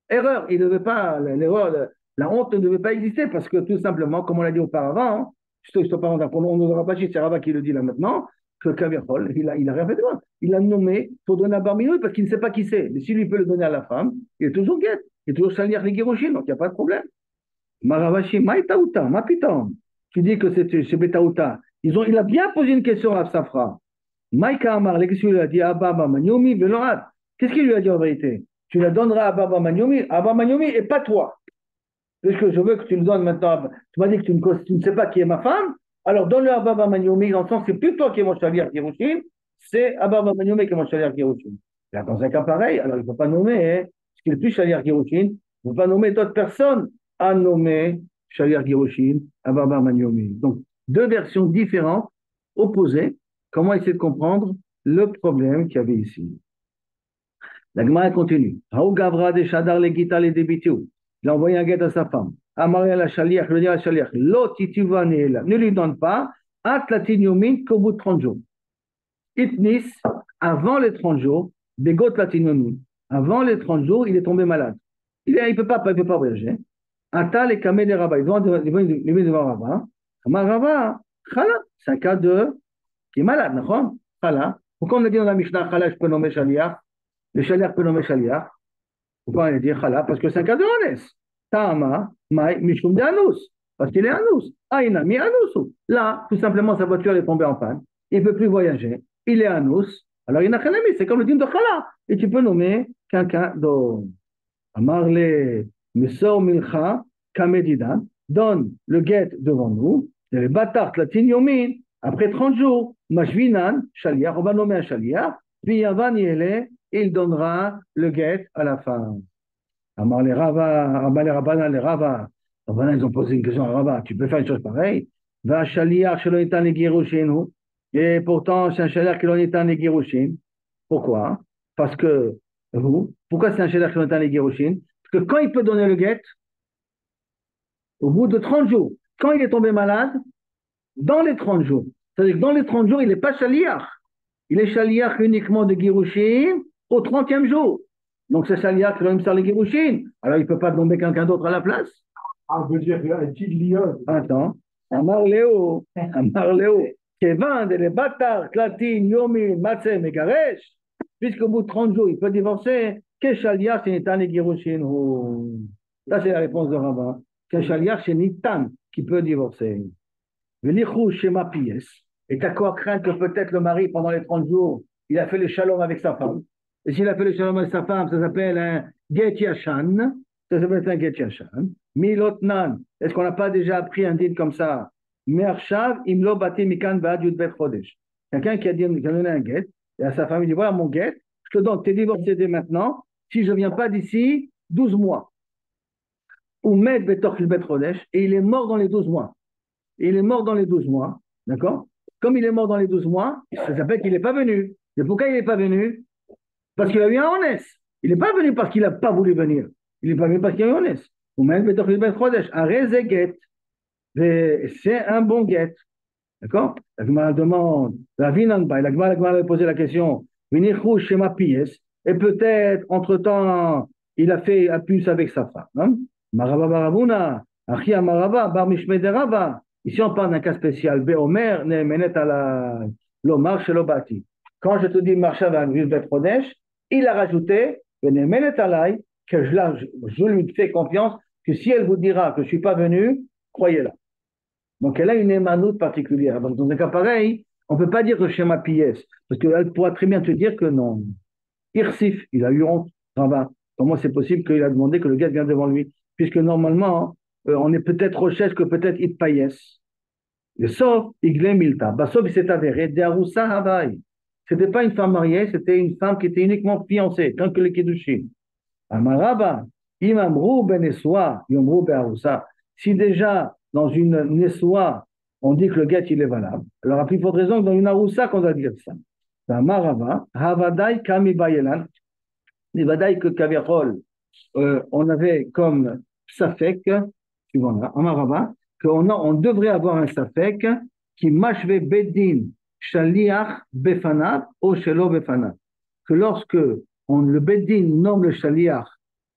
Erreur. Il ne devait pas, l'erreur, la honte ne devait pas exister parce que tout simplement, comme on l'a dit auparavant, on ne aura pas dit, c'est Rabba qui le dit là maintenant, que Kaviachol, il a rien fait de mal. Il a nommé pour donner à Bar Minoui parce qu'il ne sait pas qui c'est. Mais s'il lui peut le donner à la femme, il est toujours guette. Il est toujours Shaliach les Giroshin, donc il n'y a pas de problème. Maravashi, Maïtaouta, Mapitam. Tu dis que c'est Betaouta. Il a bien posé une question à Safra. Maïka Amar, qu'est-ce qu'il lui a dit? Abba Manyomi, Velorat. Qu'est-ce qu'il lui a dit en vérité? Tu la donneras à Abba Manyomi et pas toi. Puisque je veux que tu me donnes maintenant. Tu m'as dit que tu ne sais pas qui est ma femme. Alors donne-le à Abba Manyomi, dans le sens que c'est plus toi qui es mon chalier Kirushin, c'est Abba Manyomi qui est mon chalier Kirushin. Là, dans un cas pareil, alors il ne faut pas nommer, hein, ce qui est le plus chalier Kirushin, il ne faut pas nommer d'autres personnes à nommer chalier Kirushin, Abba Manyomi. Donc, deux versions différentes, opposées. Comment essayer de comprendre le problème qu'il y avait ici? La Gemara continue. Haou Gavra de Shadar le Gita le Debitiu. Il a envoyé un guet à sa femme. Amaria la Shaliach, le dit à la Shaliach, ne lui donne pas, Atlatin Yomin, qu'au bout de 30 jours. Itnis, avant les 30 jours, des goth Latin Yomin. Avant les 30 jours, il est tombé malade. Il ne peut pas voyager. Atal et Kamé de Rabat. Il vient devant Rabat. Amar Rabat, Khala, c'est un cas qui est malade, d'accord? Khala. Pourquoi on a dit dans la Mishnah, Khala, je peux nommer Shaliach? Le Shaliach peut nommer Shaliach. Pourquoi on a dit Khala? Parce que c'est un cas de Hanès. Ta'ama, Mai, Mishum de Anous. Parce qu'il est Anous. Aïna, mi Anous. Là, tout simplement, sa voiture est tombée en panne. Il ne peut plus voyager. Il est Anous. Alors, il n'a rien mis. C'est comme le dîme de Khala. Et tu peux nommer quelqu'un d'autre. Amarle, Mesor Milcha, Kamedidan. Donne le guet devant nous. Et les bâtards, la Tinyomin. Après 30 jours, Mashvinan, Shaliach. On va nommer un Shaliach. Puis Yavan Yele, il donnera le guet à la femme. Amar les Rava, les Rabbanan, les Rava. Les Rabbanan, ils ont posé une question à Rava. Tu peux faire une chose pareille? Va Shaliach, Shelo Nitan le Girushin. Et pourtant, c'est un Shaliach Shelo Nitan le Girushin. Pourquoi? Parce que, pourquoi c'est un Shaliach Shelo Nitan le Girushin? Parce que quand il peut donner le guet, au bout de 30 jours, quand il est tombé malade, dans les 30 jours, c'est-à-dire que dans les 30 jours, il n'est pas Shaliach. Il est Shaliach uniquement de Girushin au 30e jour. Donc c'est Shaliach qui va me faire les Girushin. Alors il ne peut pas nommer quelqu'un d'autre à la place. Ah, je veux dire, un petit lion. Attends. Amar Léo, Kevan de les bâtards, Klatin, Yomi, Matzeh, Megaresh, puisqu'au bout de 30 jours, il peut divorcer, que Shaliach c'est Nitan et Girushin. Ça c'est la réponse de Rabbin. Que Shaliach c'est Nitan qui peut divorcer. Venichou Shema Pies. Et t'as quoi craindre que peut-être le mari, pendant les 30 jours, il a fait le shalom avec sa femme. Et s'il a fait le shalom avec sa femme, ça s'appelle un get yashan. Ça s'appelle un get yashan. Milotnan. Est-ce qu'on n'a pas déjà appris un dit comme ça? Mershav imlo bati mikan ba'ad yudbet chodesh. Quelqu'un qui a donné un get, et à sa femme, il dit, voilà mon get, je te donne, t'es divorcé dès maintenant, si je ne viens pas d'ici, 12 mois. Ou met betoch yudbet chodesh, et il est mort dans les 12 mois. Et il est mort dans les 12 mois, d'accord? Comme il est mort dans les 12 mois, ça s'appelle qu'il n'est pas venu. Et pourquoi il n'est pas venu? Parce qu'il a eu un honnête. Il n'est pas venu parce qu'il n'a pas voulu venir. Il n'est pas venu parce qu'il a eu un honnête. Ou même, c'est un bon guet. D'accord? La Gemara demande, la Gemara a posé la question, et peut-être, entre-temps, il a fait un plus avec sa femme. Marava Baravuna, Achia Marava, Bar Mishme de Rava. Ici, on parle d'un cas spécial. Beomer, Nemenet ala Lomar Shelobati. Quand je te dis Marshav Bet Chodesh, il a rajouté Nemenet alai, que je lui fais confiance, que si elle vous dira que je ne suis pas venu, croyez-la. Donc, elle a une émanoute particulière. Donc, dans un cas pareil, on ne peut pas dire que Shema Pies, parce qu'elle pourra très bien te dire que non. Irsif, il a eu honte. Comment c'est possible qu'il a demandé que le gars vienne devant lui? Puisque normalement, on est peut-être recherche que peut-être il paillesse. Le sauf, Igle Milta. Sauf, il s'est avéré, de Aroussa Havaï. Ce n'était pas une femme mariée, c'était une femme qui était uniquement fiancée, tant que le Kiddushin. Amaraba, Imamrou ben Eswa, Yomrou ben Aroussa. Si déjà, dans une Neswa, on dit que le guet, il est valable, alors à plus forte raison que dans une Aroussa qu'on doit dire ça. Amaraba, Havadai Kami Bayelan. Havadai que Kavirol, on avait comme Safek, suivant là, Amaraba, on devrait avoir un safek qui machve bedin shaliach befanav ou shelo befanav. Que lorsque le bedin nomme le shaliach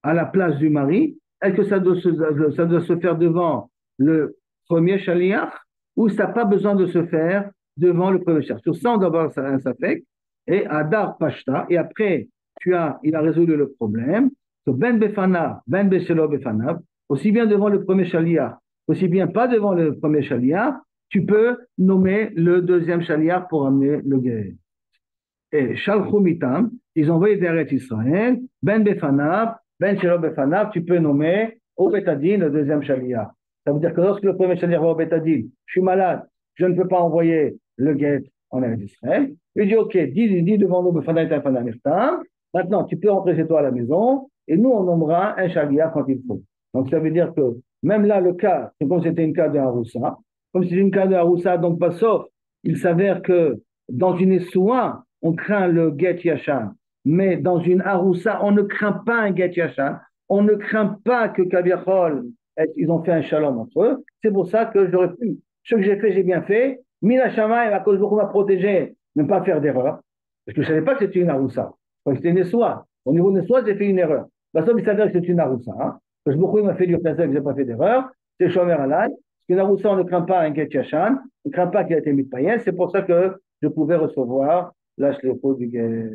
à la place du mari, est-ce que ça doit se faire devant le premier shaliach ou ça n'a pas besoin de se faire devant le premier shaliach? Sur ça, on doit avoir un safek et adar pashta, et après, il a résolu le problème. Ben befanav, ben shelo befanav. aussi bien devant le premier chaliar, aussi bien pas devant le premier chaliar, tu peux nommer le deuxième chaliar pour amener le guet. Et Shalchou Mitam, ils ont envoyé d'Eretz Israël, Ben Befanav, Ben Shelo Befanav, tu peux nommer au Betadine le deuxième chaliar. Ça veut dire que lorsque le premier chaliar va au Betadine, je suis malade, je ne peux pas envoyer le guet en Eretz Israël. Il dit, ok, dis devant nous Befanav et Befanav Mirtam. Maintenant, tu peux rentrer chez toi à la maison et nous, on nommera un chaliar quand il faut. Donc, ça veut dire que même là, le cas, c'est comme c'était une cas de Haroussa, comme c'est une cas de Haroussa, donc pas sauf, il s'avère que dans une Essoua, on craint le Get Yashan, mais dans une Haroussa, on ne craint pas un Get Yashan, on ne craint pas que Kaviachol, ils ont fait un shalom entre eux. C'est pour ça que j'aurais pu, ce que j'ai fait, j'ai bien fait. Mila Shamaï, à cause de m'a protégé, ne pas faire d'erreur, parce que je ne savais pas que c'était une Haroussa. C'était une Essoua. Au niveau de Nessoua, j'ai fait une erreur. La somme, il s'avère que c'est une Haroussa. Hein. Parce que beaucoup m'a fait du plaisir que je n'ai pas fait d'erreur. C'est Shomer Alay. Parce qu'une Haroussa, on ne craint pas un Get Yashan. On ne craint pas qu'il a été mis de païen. C'est pour ça que je pouvais recevoir la shlepo du Get.